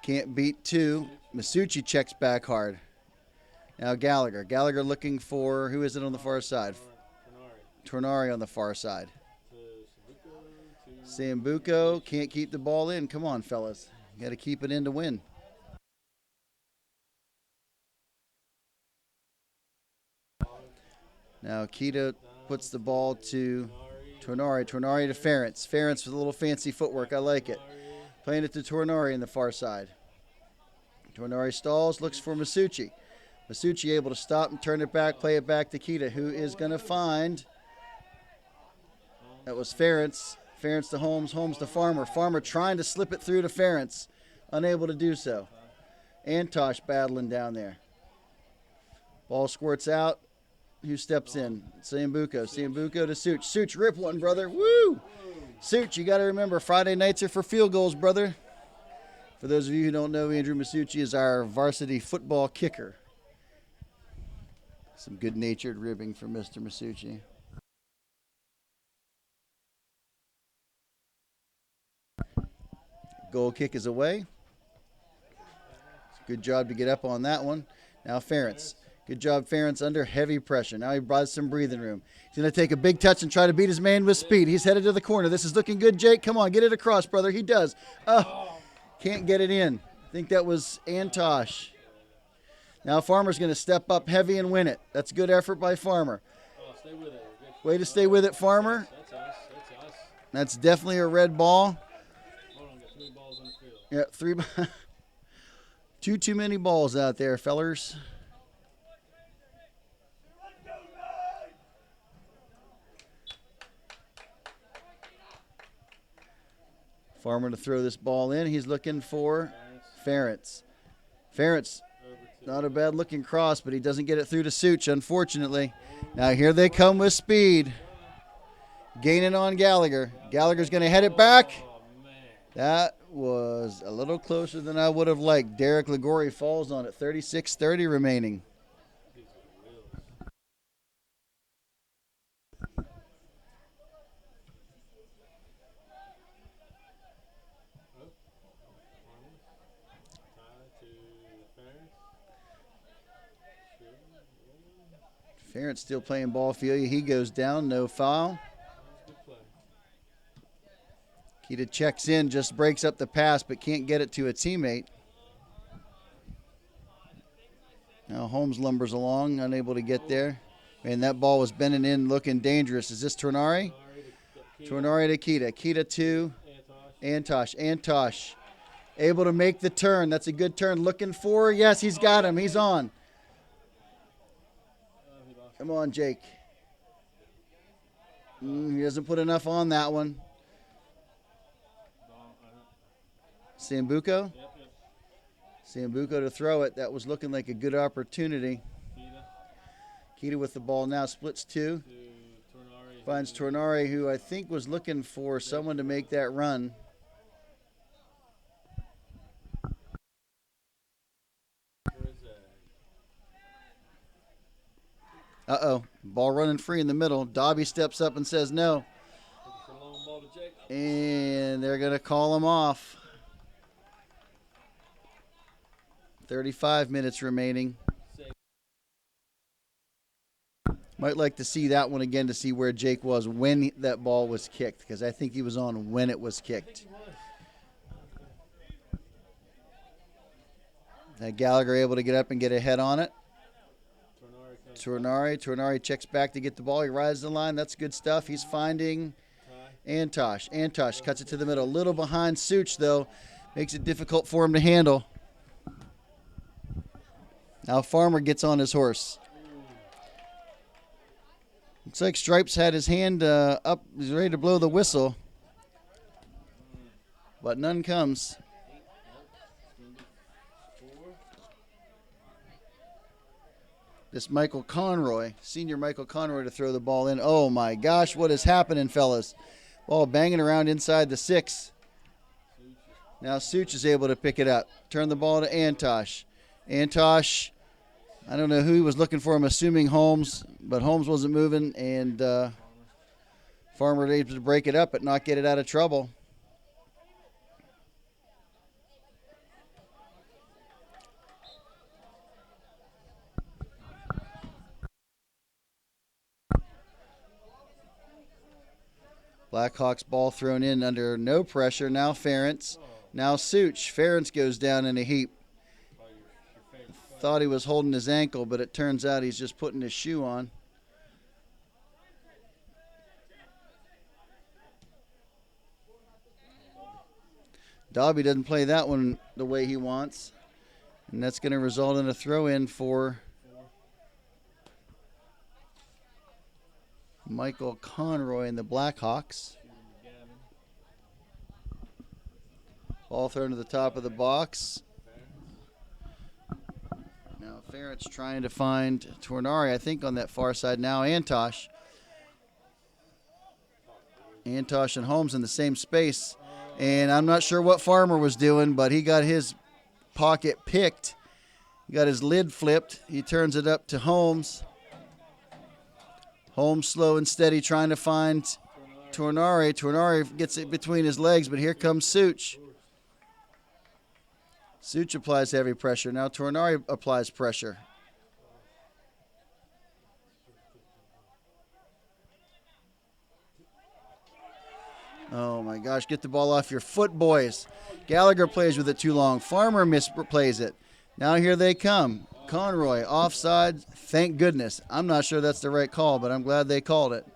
Can't beat two. Masucci checks back hard. Now Gallagher. Gallagher looking for, who is it on the far side? Tornari on the far side. Sambuco can't keep the ball in. Come on, fellas. You got to keep it in to win. Now Kita puts the ball to Tornari. Tornari to Ferentz. Ferentz with a little fancy footwork. I like it. Playing it to Tornari in the far side. Tornari stalls, looks for Masucci. Masucci able to stop and turn it back, play it back to Kita, who is going to find That was Ferentz. Ferentz to Holmes. Holmes to Farmer. Farmer trying to slip it through to Ferentz. Unable to do so. Antosh battling down there. Ball squirts out. Who steps in? Sambuco. Sambuco to Such. Such, rip one, brother. Woo! Such, you got to remember, Friday nights are for field goals, brother. For those of you who don't know, Andrew Masucci is our varsity football kicker. Some good-natured ribbing from Mr. Masucci. Goal kick is away. Good job to get up on that one. Now Ferentz. Good job, Ferentz, under heavy pressure. Now he brought some breathing room. He's going to take a big touch and try to beat his man with speed. He's headed to the corner. This is looking good, Jake. Come on, get it across, brother. He does. Oh, can't get it in. I think that was Antosh. Now Farmer's going to step up heavy and win it. That's good effort by Farmer. Stay with it. Way to stay with it, Farmer. That's us. That's us. That's definitely a red ball. Hold on, got 3 balls on the field. Yeah, 3. Too many balls out there, fellers. Farmer to throw this ball in. He's looking for Ferentz. Ferentz, not a bad looking cross, but he doesn't get it through to Such, unfortunately. Now here they come with speed. Gaining on Gallagher. Gallagher's going to head it back. That was a little closer than I would have liked. Derek Ligori falls on it. 36-30 remaining. Ferentz still playing ball field. He goes down, no foul. Keita checks in, just breaks up the pass, but can't get it to a teammate. Now Holmes lumbers along, unable to get there. And that ball was bending in, looking dangerous. Is this Tornari? Tornari to Keita. Keita to Antosh. Antosh able to make the turn. That's a good turn. Looking for, yes, he's got him. He's on. Come on, Jake. He doesn't put enough on that one. Sambuco? Sambuco to throw it. That was looking like a good opportunity. Keita with the ball now. Splits 2. Finds Tornari, who I think was looking for someone to make that run. Uh-oh. Ball running free in the middle. Dobby steps up and says no. And they're going to call him off. 35 minutes remaining. Might like to see that one again to see where Jake was when that ball was kicked, because I think he was on when it was kicked. Now Gallagher able to get up and get a head on it. Tornari checks back to get the ball. He rides the line. That's good stuff. He's finding Antosh. Antosh cuts it to the middle. A little behind Such, though. Makes it difficult for him to handle. Now Farmer gets on his horse. Looks like Stripes had his hand up. He's ready to blow the whistle. But none comes. This Michael Conroy, senior Michael Conroy, to throw the ball in. Oh, my gosh, what is happening, fellas? Ball banging around inside the 6. Now Such is able to pick it up. Turn the ball to Antosh. Antosh, I don't know who he was looking for. I'm assuming Holmes, but Holmes wasn't moving, and Farmer was able to break it up but not get it out of trouble. Blackhawks ball thrown in under no pressure. Now Ferentz. Now Such. Ferentz goes down in a heap. Thought he was holding his ankle, but it turns out he's just putting his shoe on. Dobby doesn't play that one the way he wants. And that's going to result in a throw-in for Michael Conroy and the Blackhawks. Ball thrown to the top of the box. Now Ferrett's trying to find Tornari, I think, on that far side now. Antosh and Holmes in the same space. And I'm not sure what Farmer was doing, but he got his pocket picked. He got his lid flipped. He turns it up to Holmes. Holmes slow and steady trying to find Tornari. Tornari gets it between his legs, but here comes Such. Such applies heavy pressure. Now Tornari applies pressure. Oh my gosh, get the ball off your foot, boys. Gallagher plays with it too long. Farmer misplays it. Now here they come. Conroy, offside. Thank goodness. I'm not sure that's the right call, but I'm glad they called it.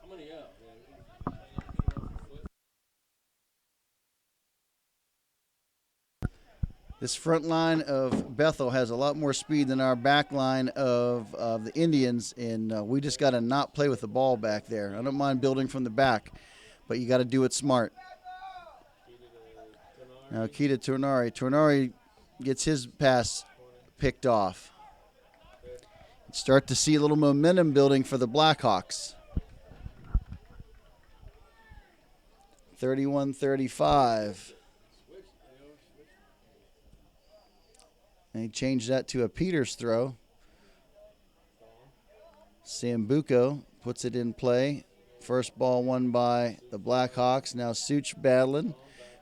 This front line of Bethel has a lot more speed than our back line of the Indians, and we just got to not play with the ball back there. I don't mind building from the back, but you got to do it smart. Now key to Tornari. Tornari gets his pass picked off. Start to see a little momentum building for the Blackhawks. 31-35. And he changed that to a Peters throw. Sambuco puts it in play. First ball won by the Blackhawks. Now Such battling.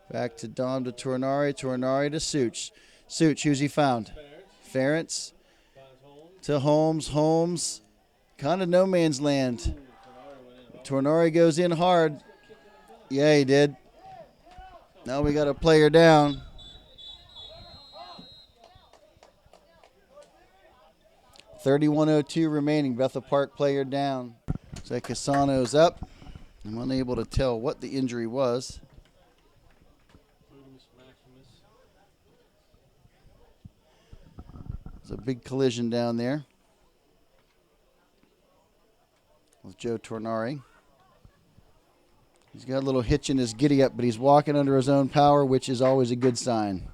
Back to Dom to Tornari. Tornari to Such. Such, who's he found? Ferentz to Holmes. Holmes, kind of no man's land. Tornari goes in hard. Yeah, he did. Now we got a player down. .31:02 remaining. Bethel Park player down. So Casano's up. I'm unable to tell what the injury was. There's a big collision down there with Joe Tornari. He's got a little hitch in his giddy up, but he's walking under his own power, which is always a good sign.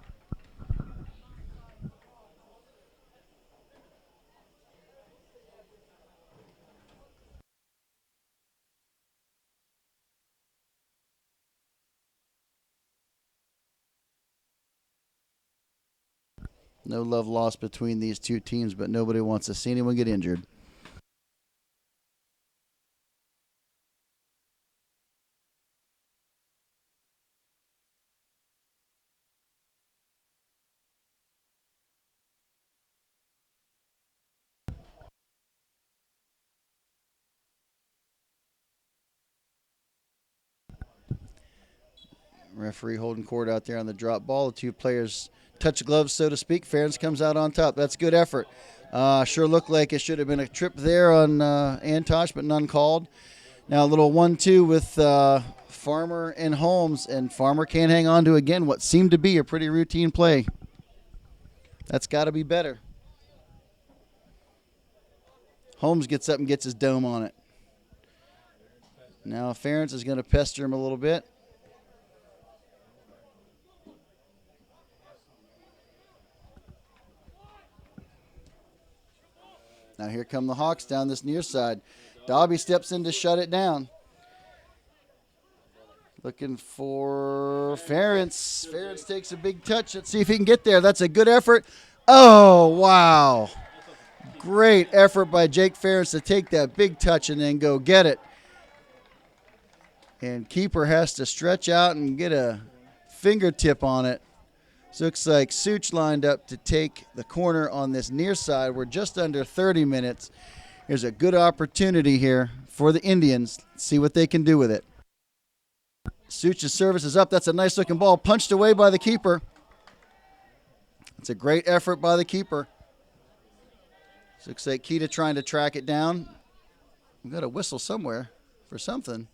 No love lost between these two teams, but nobody wants to see anyone get injured. Referee holding court out there on the drop ball. The two players touch gloves, so to speak. Ferentz comes out on top. That's good effort. Sure looked like it should have been a trip there on Antosh, but none called. Now a little 1-2 with Farmer and Holmes, and Farmer can't hang on to, again, what seemed to be a pretty routine play. That's got to be better. Holmes gets up and gets his dome on it. Now Ferentz is going to pester him a little bit. Now here come the Hawks down this near side. Dobby steps in to shut it down. Looking for Ferentz. Ferentz takes a big touch. Let's see if he can get there. That's a good effort. Oh, wow. Great effort by Jake Ferentz to take that big touch and then go get it. And keeper has to stretch out and get a fingertip on it. So looks like Such lined up to take the corner on this near side. We're just under 30 minutes. Here's a good opportunity here for the Indians. Let's see what they can do with it. Such's service is up. That's a nice looking ball. Punched away by the keeper. It's a great effort by the keeper. So looks like Keita trying to track it down. We've got a whistle somewhere for something.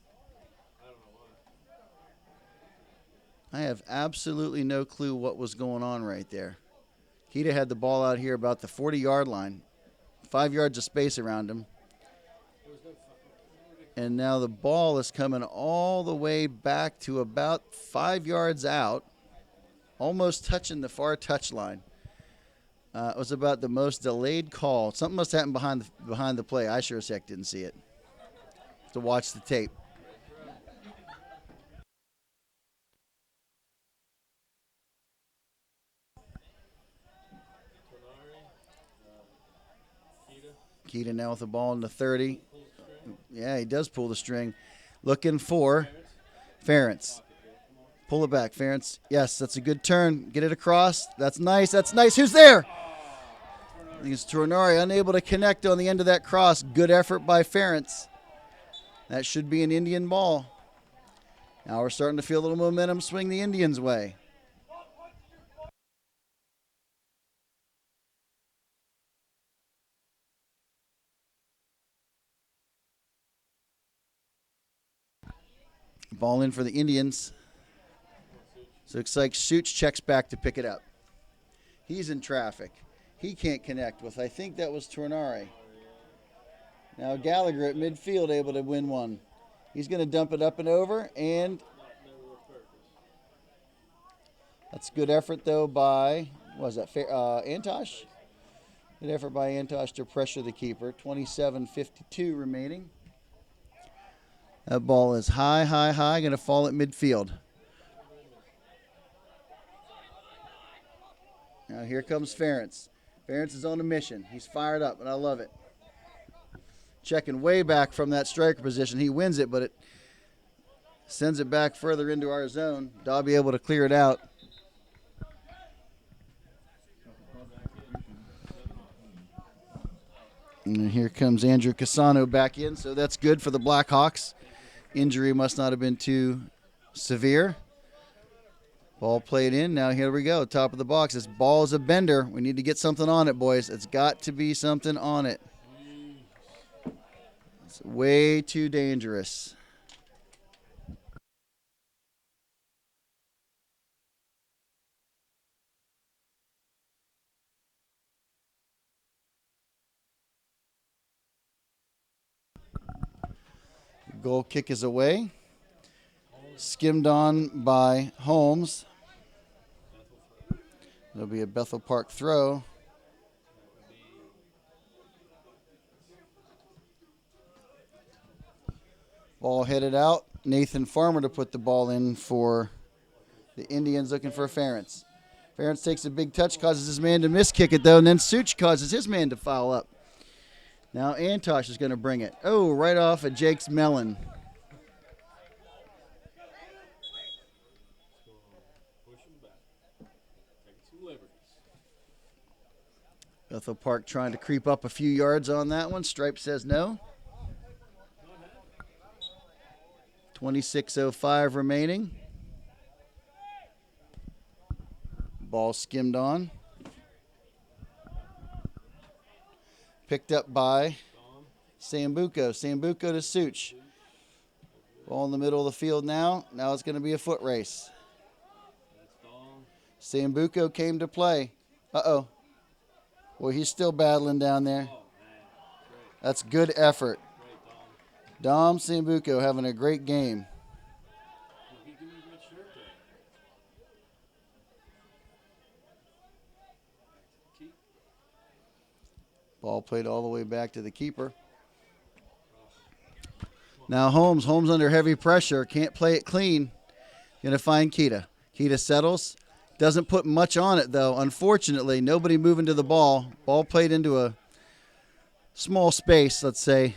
I have absolutely no clue what was going on right there. Keita had the ball out here about the 40-yard line. 5 yards of space around him. And now the ball is coming all the way back to about 5 yards out, almost touching the far touchline. It was about the most delayed call. Something must have happened behind the play. I sure as heck didn't see it. To watch the tape. Keita now with the ball in the 30. Yeah, he does pull the string. Looking for Ferentz. Pull it back, Ferentz. Yes, that's a good turn. Get it across. That's nice. That's nice. Who's there? I think it's Tornari, unable to connect on the end of that cross. Good effort by Ferentz. That should be an Indian ball. Now we're starting to feel a little momentum swing the Indians' way. Ball in for the Indians. So it looks like Such checks back to pick it up. He's in traffic. He can't connect with, I think that was Tornari. Now Gallagher at midfield able to win one. He's going to dump it up and over, and that's good effort, though, by, what was that, Antosh? Good effort by Antosh to pressure the keeper. 27:52 remaining. That ball is high, going to fall at midfield. Now here comes Ferentz. Ferentz is on a mission. He's fired up, and I love it. Checking way back from that striker position. He wins it, but it sends it back further into our zone. Dobby able to clear it out. And here comes Andrew Casano back in, so that's good for the Blackhawks. Injury must not have been too severe. Ball played in. Now here we go. Top of the box. This ball is a bender. We need to get something on it, boys. It's got to be something on it. It's way too dangerous. Goal kick is away. Skimmed on by Holmes. It'll be a Bethel Park throw. Ball headed out. Nathan Farmer to put the ball in for the Indians, looking for Ferentz. Ferentz takes a big touch, causes his man to miss kick it, though, and then Such causes his man to foul up. Now Antosh is going to bring it. Oh, right off of Jake's melon. Bethel Park trying to creep up a few yards on that one. Stripe says no. 26:05 remaining. Ball skimmed on. Picked up by Sambuco. Sambuco to Such. Ball in the middle of the field now. Now it's going to be a foot race. Sambuco came to play. Uh-oh. Well, he's still battling down there. That's good effort. Dom Sambuco having a great game. Ball played all the way back to the keeper. Now Holmes under heavy pressure. Can't play it clean. Going to find Keita. Keita settles. Doesn't put much on it, though. Unfortunately, nobody moving to the ball. Ball played into a small space, let's say.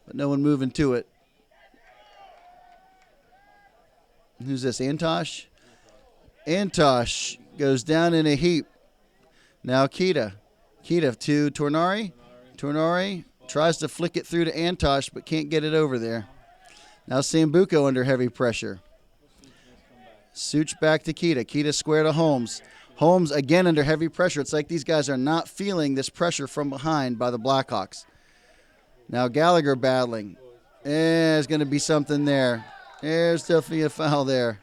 But no one moving to it. Who's this, Antosh? Antosh goes down in a heap. Now Keita. Keita to Tornari. Tornari tries to flick it through to Antosh, but can't get it over there. Now Sambuco under heavy pressure. Such back to Keita. Keita square to Holmes. Holmes again under heavy pressure. It's like these guys are not feeling this pressure from behind by the Blackhawks. Now Gallagher battling. There's going to be something there. There's definitely a foul there.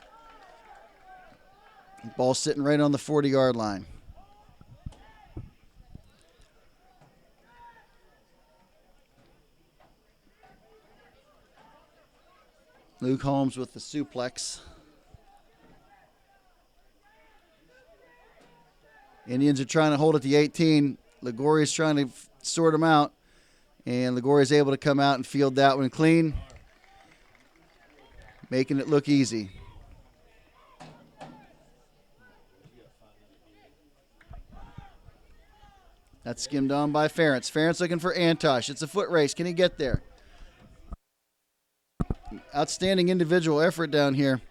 Ball sitting right on the 40-yard line. Luke Holmes with the suplex. Indians are trying to hold at the 18. Ligoria's trying to sort them out. And Ligoria's able to come out and field that one clean, making it look easy. That's skimmed on by Ferentz. Ferentz looking for Antosh. It's a foot race. Can he get there? Outstanding individual effort down here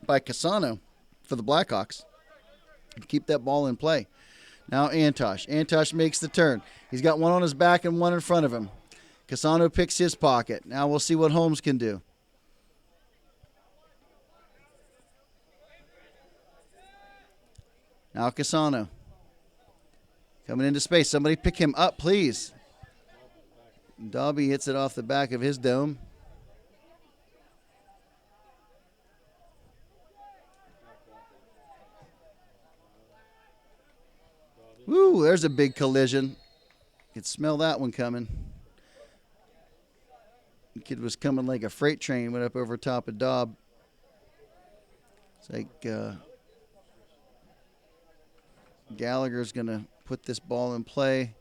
by Casano for the Blackhawks to keep that ball in play. Now Antosh. Antosh makes the turn. He's got one on his back and one in front of him. Casano picks his pocket. Now we'll see what Holmes can do. Now Casano. Coming into space. Somebody pick him up, please. Dobby hits it off the back of his dome. Woo, there's a big collision. You could smell that one coming. The kid was coming like a freight train, went up over top of Dobb. It's like Gallagher's going to put this ball in play.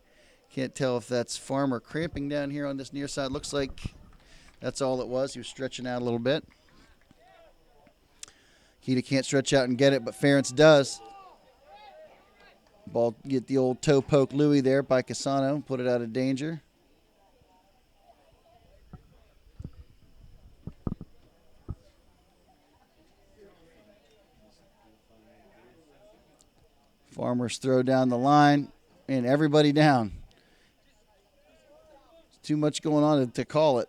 Can't tell if that's Farmer cramping down here on this near side. Looks like that's all it was. He was stretching out a little bit. Keita can't stretch out and get it, but Ferentz does. Ball get the old toe poke Louis there by Casano. Put it out of danger. Farmers throw down the line, and everybody down. There's too much going on to call it.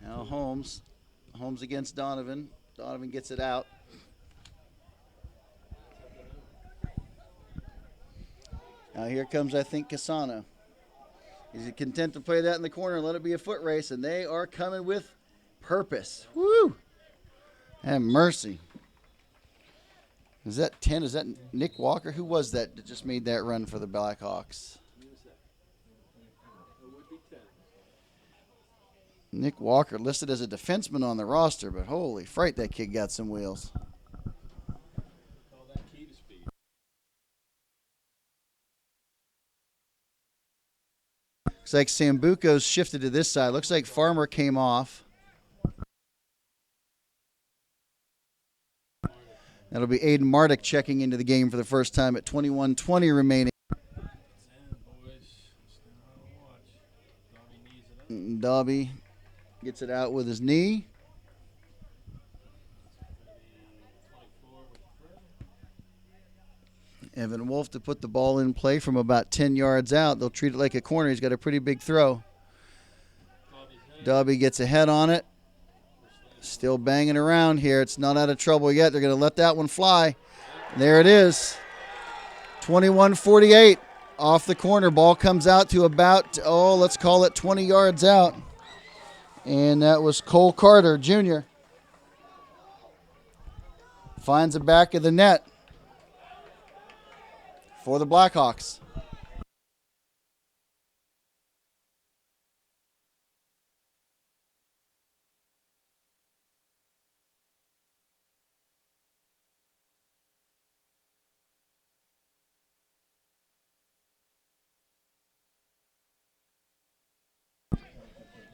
Now Holmes. Holmes against Donovan. Donovan gets it out. Now here comes, I think, Casano. Is he content to play that in the corner and let it be a foot race? And they are coming with purpose. Woo! Have mercy. Is that 10? Is that Nick Walker? Who was that just made that run for the Blackhawks? Nick Walker listed as a defenseman on the roster, but holy fright, that kid got some wheels. Looks like Sambuco's shifted to this side. Looks like Farmer came off. That'll be Aiden Mardick checking into the game for the first time at 21:20 remaining. Dobby gets it out with his knee. Evan Wolf to put the ball in play from about 10 yards out. They'll treat it like a corner. He's got a pretty big throw. Dobby gets a head on it. Still banging around here. It's not out of trouble yet. They're going to let that one fly. There it is. 21-48 off the corner. Ball comes out to about, let's call it 20 yards out. And that was Cole Carter, Jr. Finds the back of the net for the Blackhawks.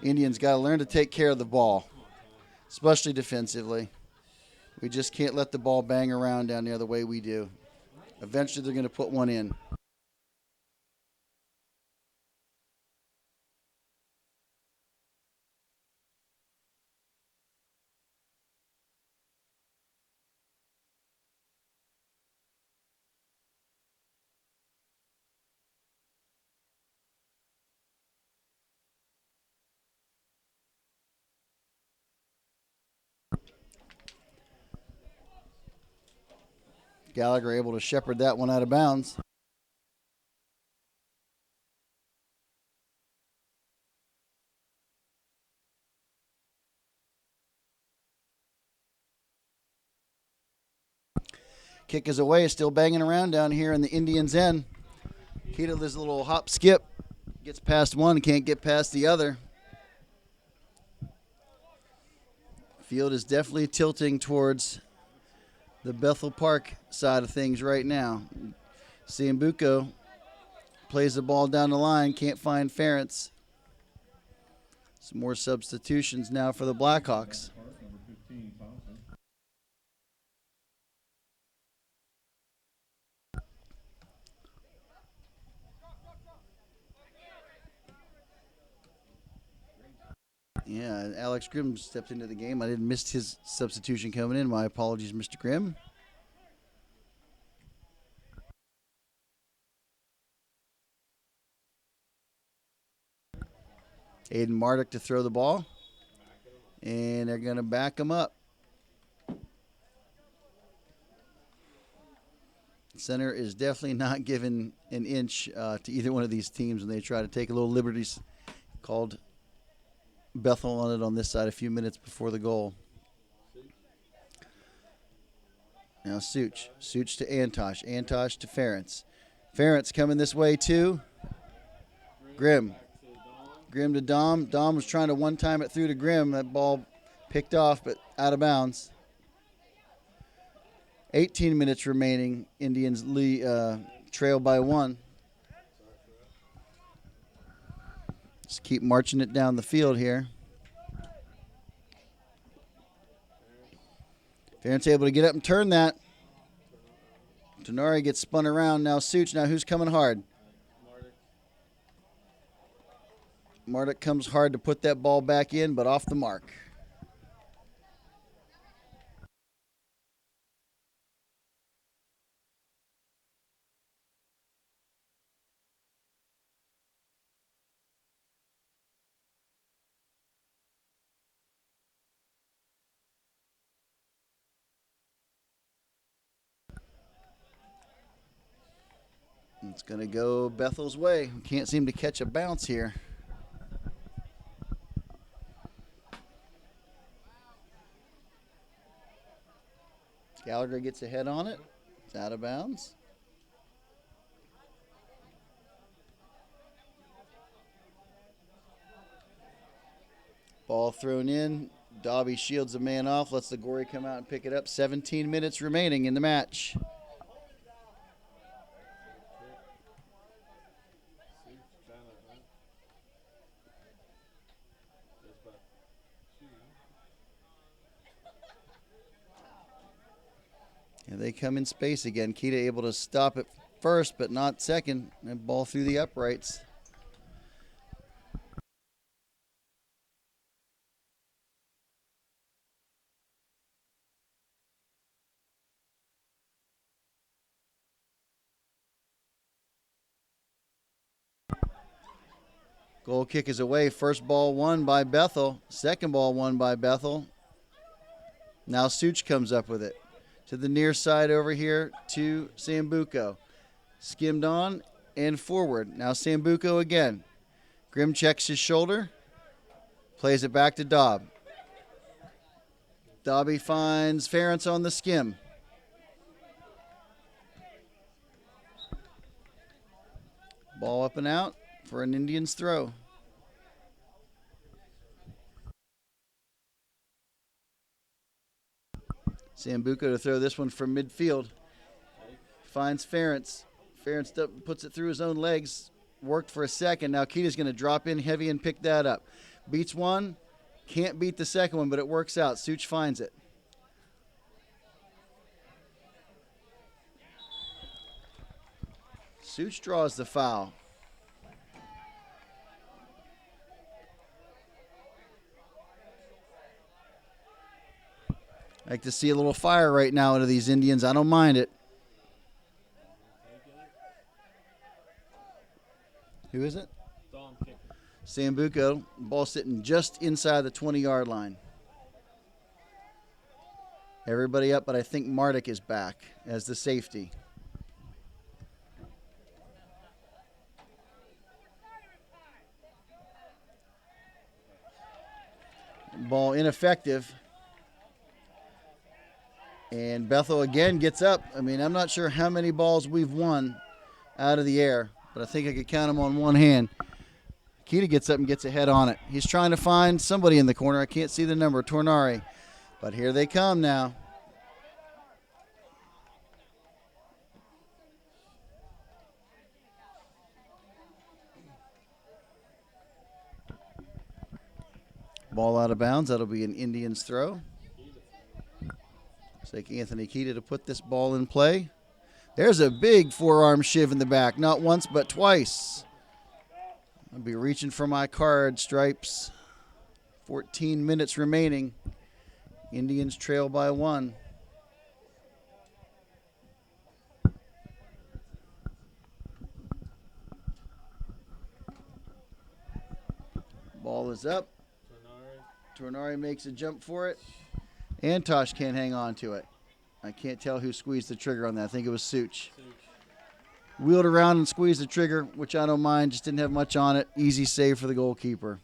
Indians got to learn to take care of the ball, especially defensively. We just can't let the ball bang around down there the way we do. Eventually they're going to put one in. Gallagher able to shepherd that one out of bounds. Kick is away, still banging around down here in the Indians' end. Keto does a little hop skip. Gets past one, can't get past the other. Field is definitely tilting towards the Bethel Park side of things right now. Sambuco plays the ball down the line, can't find Ferentz. Some more substitutions now for the Blackhawks. Number 15, Thompson. Yeah, Alex Grimm stepped into the game. I didn't miss his substitution coming in. My apologies, Mr. Grimm. Aiden Marduk to throw the ball. And they're going to back him up. Center is definitely not giving an inch to either one of these teams when they try to take a little liberties. Called Bethel on it on this side a few minutes before the goal. Now Such. Such to Antosh. Antosh to Ferentz. Ferentz coming this way too. Grimm. Grimm to Dom. Dom was trying to one-time it through to Grimm. That ball picked off but out of bounds. 18 minutes remaining. Indians trail by 1. Just keep marching it down the field here. Ferentz able to get up and turn that. Tenari gets spun around. Now Such. Now who's coming hard? Marduk comes hard to put that ball back in, but off the mark. It's going to go Bethel's way. Can't seem to catch a bounce here. Gallagher gets a head on it. It's out of bounds. Ball thrown in. Dobby shields the man off, lets the goalie come out and pick it up. 17 minutes remaining in the match. And they come in space again. Kita able to stop it first, but not second. And ball through the uprights. Goal kick is away. First ball won by Bethel. Second ball won by Bethel. Now Such comes up with it. To the near side over here to Sambuco. Skimmed on and forward. Now Sambuco again. Grimm checks his shoulder. Plays it back to Dobb. Dobby finds Ferentz on the skim. Ball up and out for an Indians throw. Sambuco to throw this one from midfield. Finds Ferentz. Ferentz puts it through his own legs. Worked for a second. Now Kita's going to drop in heavy and pick that up. Beats one. Can't beat the second one, but it works out. Such finds it. Such draws the foul. I like to see a little fire right now into these Indians. I don't mind it. Who is it? Sambuco. Ball sitting just inside the 20-yard line. Everybody up, but I think Marduk is back as the safety. Ball ineffective. And And Bethel again gets up. I mean, I'm not sure how many balls we've won out of the air, but I think I could count them on one hand. Keita gets up and gets ahead on it. He's trying to find somebody in the corner. I can't see the number, Tornari. But here they come now. Ball out of bounds. That'll be an Indians throw. It's like Anthony Keita to put this ball in play. There's a big forearm shiv in the back. Not once, but twice. I'll be reaching for my card, Stripes. 14 minutes remaining. Indians trail by 1. Ball is up. Tornari makes a jump for it. Antosh can't hang on to it. I can't tell who squeezed the trigger on that. I think it was Such. Wheeled around and squeezed the trigger, which I don't mind. Just didn't have much on it. Easy save for the goalkeeper.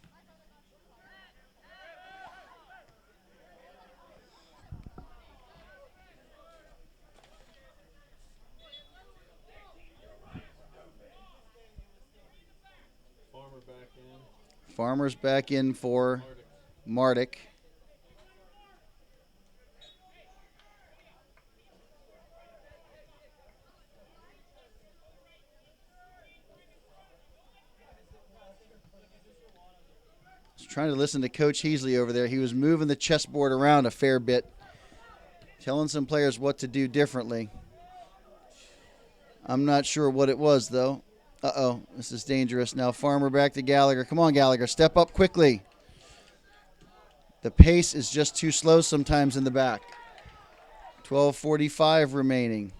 Farmer's back in for Mardick. Trying to listen to Coach Heasley over there. He was moving the chessboard around a fair bit, telling some players what to do differently. I'm not sure what it was, though. Uh-oh, this is dangerous. Now Farmer back to Gallagher. Come on, Gallagher, step up quickly. The pace is just too slow sometimes in the back. 12:45 remaining.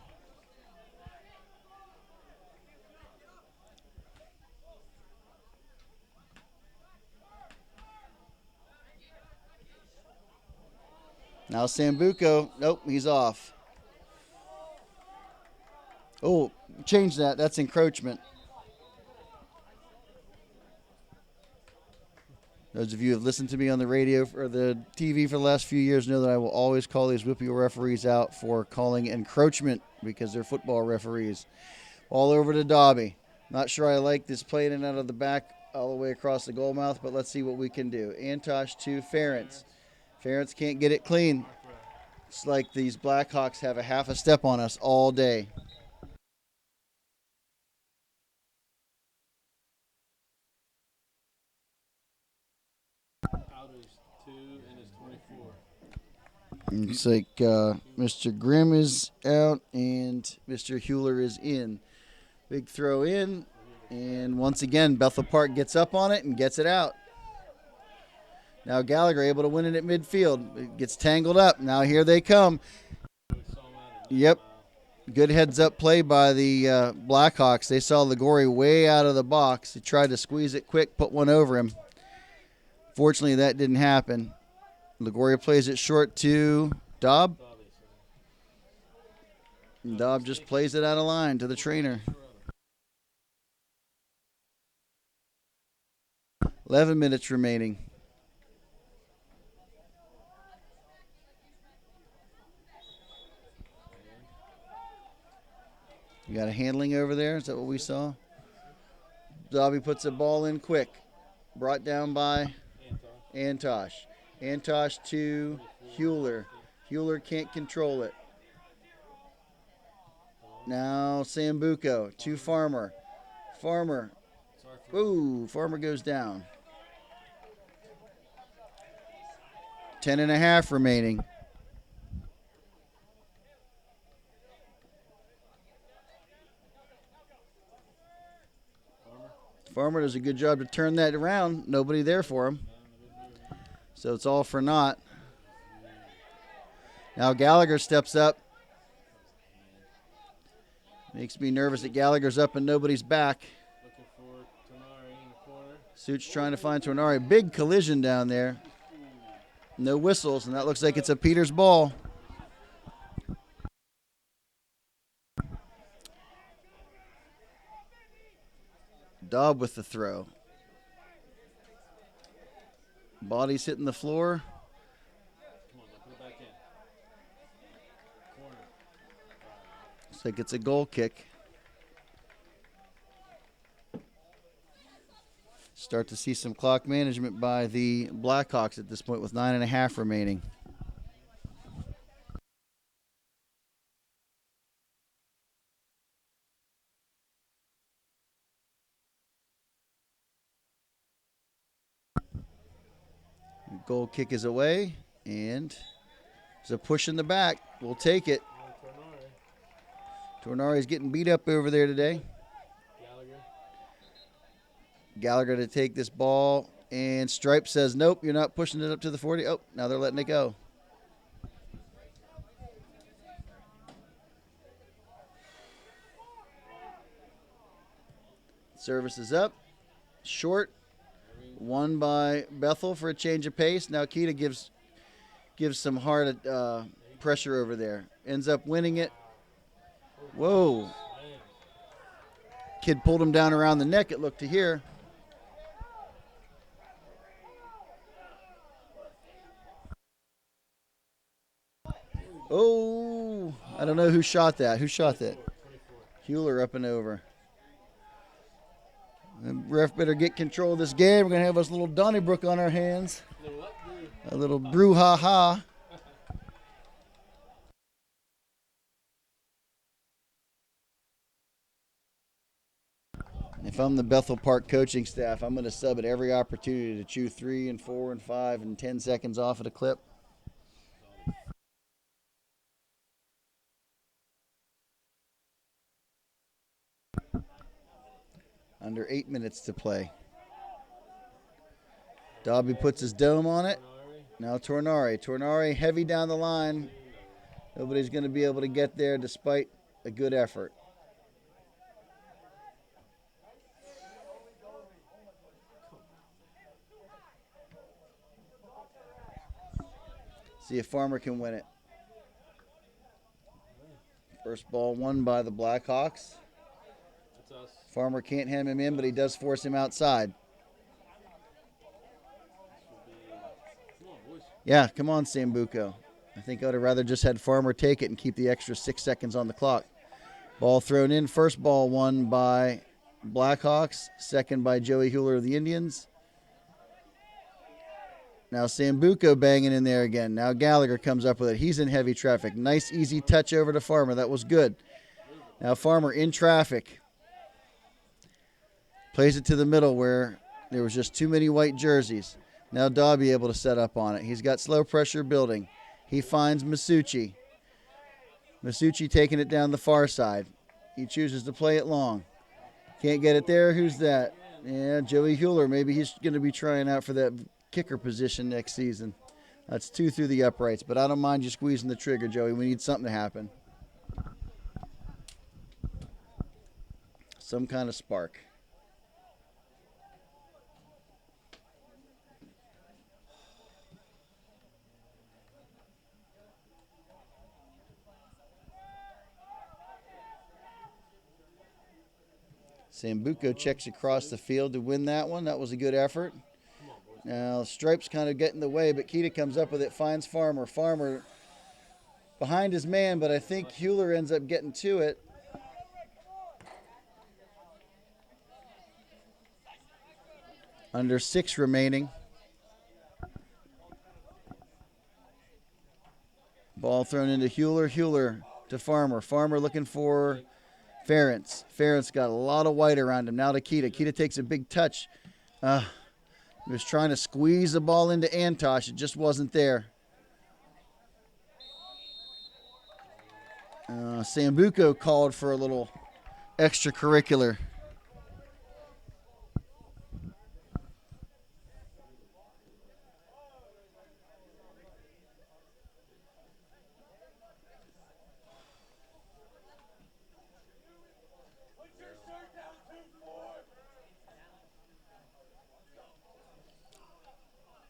Now Sambuco, nope, he's off. Oh, change that. That's encroachment. Those of you who have listened to me on the radio or the TV for the last few years know that I will always call these Whippy referees out for calling encroachment because they're football referees. All over to Dobby. Not sure I like this play in and out of the back all the way across the goal mouth, but let's see what we can do. Antosh to Ferentz. Ferentz can't get it clean. It's like these Blackhawks have a half a step on us all day. It's like Mr. Grimm is out and Mr. Hewler is in. Big throw in, and once again, Bethel Park gets up on it and gets it out. Now Gallagher able to win it at midfield. It gets tangled up. Now here they come. Yep. Good heads-up play by the Blackhawks. They saw Ligori way out of the box. He tried to squeeze it quick, put one over him. Fortunately, that didn't happen. Ligori plays it short to Dobb. And Dobb just plays it out of line to the trainer. 11 minutes remaining. You got a handling over there? Is that what we saw? Dobby puts the ball in quick. Brought down by Antosh. Antosh to Hewler. Hewler can't control it. Now Sambuco to Farmer. Farmer. Ooh, Farmer goes down. 10.5 remaining. Farmer does a good job to turn that around. Nobody there for him. So it's all for naught. Now Gallagher steps up. Makes me nervous that Gallagher's up and nobody's back. Such trying to find Tornari. Big collision down there. No whistles, and that looks like it's a Peters ball. Dobb with the throw. Body's hitting the floor. Looks like it's a goal kick. Start to see some clock management by the Blackhawks at this point with 9.5 remaining. Goal kick is away, and there's a push in the back. We'll take it. Tornari's getting beat up over there today. Gallagher to take this ball, and Stripe says, nope, you're not pushing it up to the 40. Oh, now they're letting it go. Service is up. Short. Won by Bethel for a change of pace. Now Keita gives some hard pressure over there. Ends up winning it. Whoa. Kid pulled him down around the neck, it looked to here. Oh, I don't know who shot that. Who shot that? Hewler up and over. The ref better get control of this game. We're going to have us a little Donnybrook on our hands. A little brouhaha. If I'm the Bethel Park coaching staff, I'm going to sub at every opportunity to chew 3 and 4 and 5 and 10 seconds off at a clip. Under 8 minutes to play. Dobby puts his dome on it. Now Tornari. Tornari heavy down the line. Nobody's going to be able to get there despite a good effort. See if Farmer can win it. First ball won by the Blackhawks. Farmer can't hem him in, but he does force him outside. Yeah, come on, Sambuco. I think I would have rather just had Farmer take it and keep the extra 6 seconds on the clock. Ball thrown in. First ball won by Blackhawks. Second by Joey Hewler of the Indians. Now Sambuco banging in there again. Now Gallagher comes up with it. He's in heavy traffic. Nice, easy touch over to Farmer. That was good. Now Farmer in traffic. Plays it to the middle where there was just too many white jerseys. Now Dobby able to set up on it. He's got slow pressure building. He finds Masucci. Masucci taking it down the far side. He chooses to play it long. Can't get it there. Who's that? Yeah, Joey Hewler. Maybe he's going to be trying out for that kicker position next season. That's 2 through the uprights, but I don't mind you squeezing the trigger, Joey. We need something to happen. Some kind of spark. Sambuco checks across the field to win that one. That was a good effort. Now, Stripes kind of get in the way, but Keita comes up with it, finds Farmer. Farmer behind his man, but I think Hewler ends up getting to it. Under 6 remaining. Ball thrown into Hewler. Hewler to Farmer. Farmer looking for Ferentz. Ferentz got a lot of white around him. Now to Keita. Keita takes a big touch. He was trying to squeeze the ball into Antosh. It just wasn't there. Sambuco called for a little extracurricular.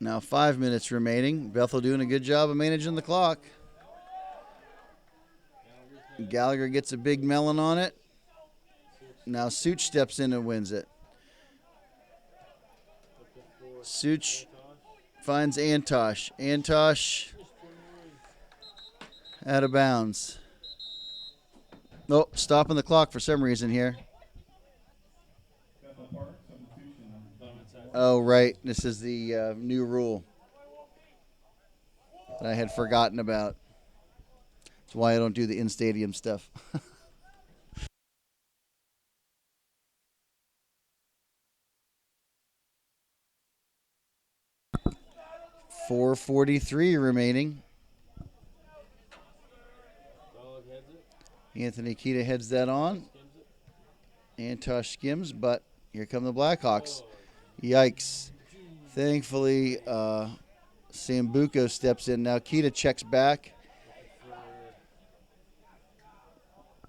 Now 5 minutes remaining. Bethel doing a good job of managing the clock. Gallagher gets a big melon on it. Now Such steps in and wins it. Such finds Antosh. Antosh out of bounds. Oh, stopping the clock for some reason here. Bethel Park, substitution. Oh, right. This is the new rule that I had forgotten about. That's why I don't do the in-stadium stuff. 4:43 remaining. Dog heads it. Anthony Kita heads that on. Antosh skims, but here come the Blackhawks. Yikes. Thankfully, Sambuco steps in. Now Kita checks back.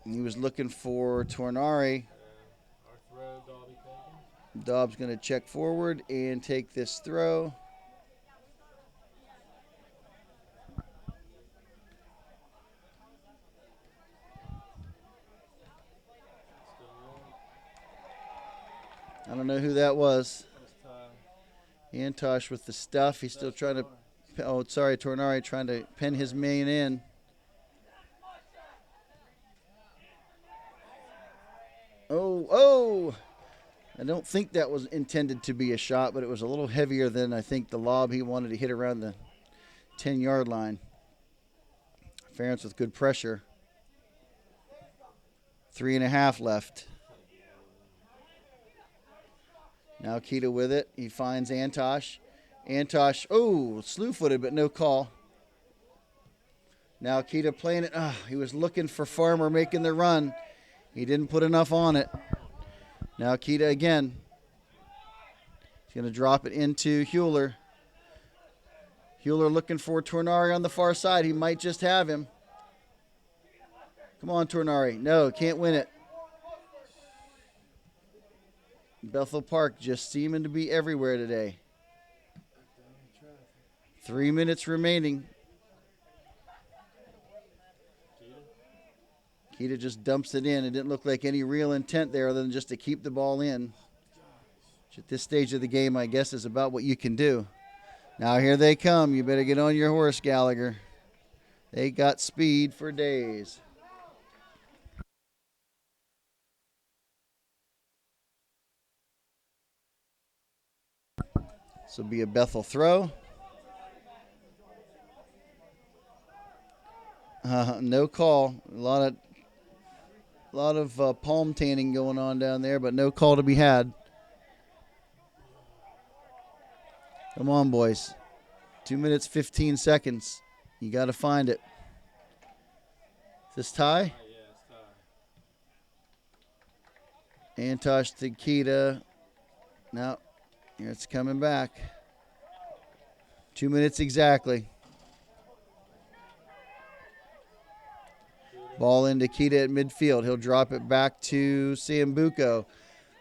He was looking for Tornari. Our throw, Dobby taken. Dobbs going to check forward and take this throw. I don't know who that was. Antosh with the stuff. He's still trying to. Oh, sorry, Tornari trying to pin his man in. Oh. I don't think that was intended to be a shot, but it was a little heavier than I think the lob he wanted to hit around the 10-yard line. Ferentz with good pressure. 3.5 left. Now Kita with it. He finds Antosh. Antosh, slew-footed, but no call. Now Kita playing it. He was looking for Farmer making the run. He didn't put enough on it. Now Kita again. He's going to drop it into Hewler. Hewler looking for Tornari on the far side. He might just have him. Come on, Tornari. No, can't win it. Bethel Park just seeming to be everywhere today. 3 minutes remaining. Kita just dumps it in. It didn't look like any real intent there other than just to keep the ball in. Which at this stage of the game, I guess, is about what you can do. Now here they come. You better get on your horse, Gallagher. They got speed for days. This will be a Bethel throw. No call. A lot of palm tanning going on down there, but no call to be had. Come on, boys. 2 minutes, 15 seconds. You got to find it. Is this tie? Yeah, it's tie. Antosh to Kita. No. Here it's coming back. 2 minutes exactly. Ball into Kita at midfield. He'll drop it back to Sambuco,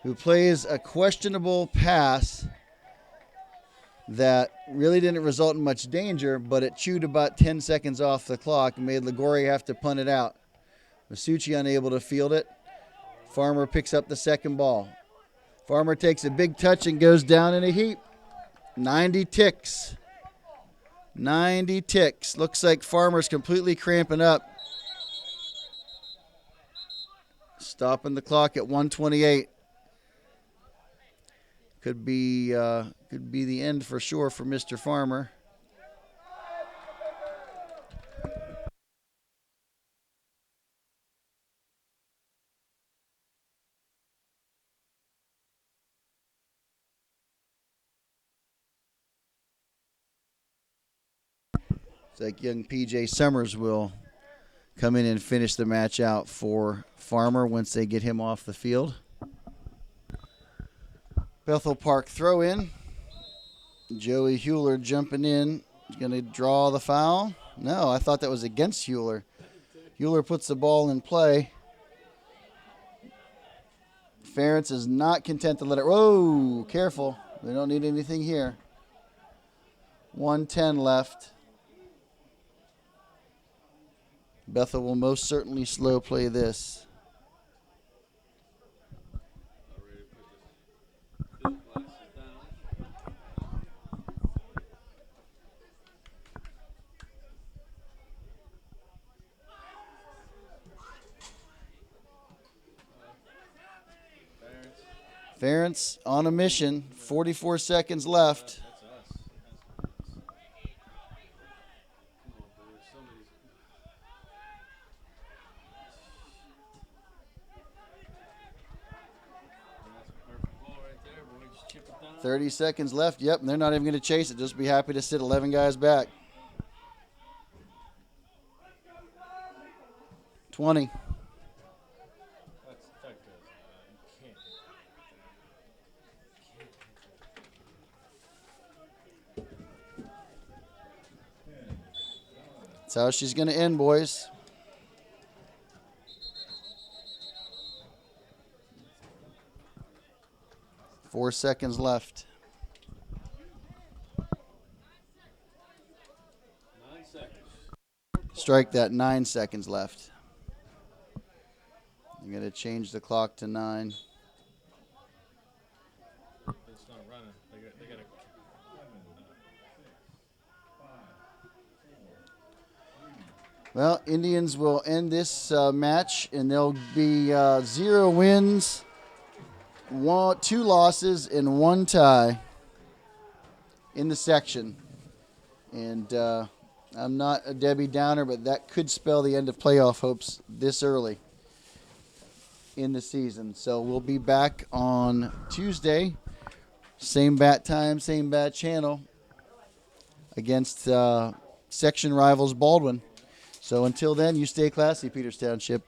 who plays a questionable pass that really didn't result in much danger, but it chewed about 10 seconds off the clock and made Ligori have to punt it out. Masucci unable to field it. Farmer picks up the second ball. Farmer takes a big touch and goes down in a heap. 90 ticks. 90 ticks. Looks like Farmer's completely cramping up. Stopping the clock at 1:28. Could be the end for sure for Mr. Farmer. It's like young PJ Summers will come in and finish the match out for Farmer once they get him off the field. Bethel Park throw in. Joey Hewler jumping in. He's going to draw the foul. No, I thought that was against Hewler. Hewler puts the ball in play. Ferentz is not content to let it. Whoa, careful. They don't need anything here. 1:10 left. Bethel will most certainly slow play this. Ferentz on a mission. 44 seconds left. That's us. Come on, boys. Somebody's. That's a perfect ball right there, boy. Just chip it down. 30 seconds left. Yep, and they're not even going to chase it. Just be happy to sit 11 guys back. 20. That goes. You can't hit that. That's how she's going to end, boys. Four seconds left. 9 seconds. Strike that. 9 seconds left. I'm going to change the clock to 9. It's not running. They got to. Well, Indians will end this match, and there'll be 0 wins, 2 losses, and 1 tie in the section. And I'm not a Debbie Downer, but that could spell the end of playoff hopes this early in the season. So we'll be back on Tuesday, same bat time, same bat channel, against section rivals Baldwin. So until then, you stay classy, Peters Township.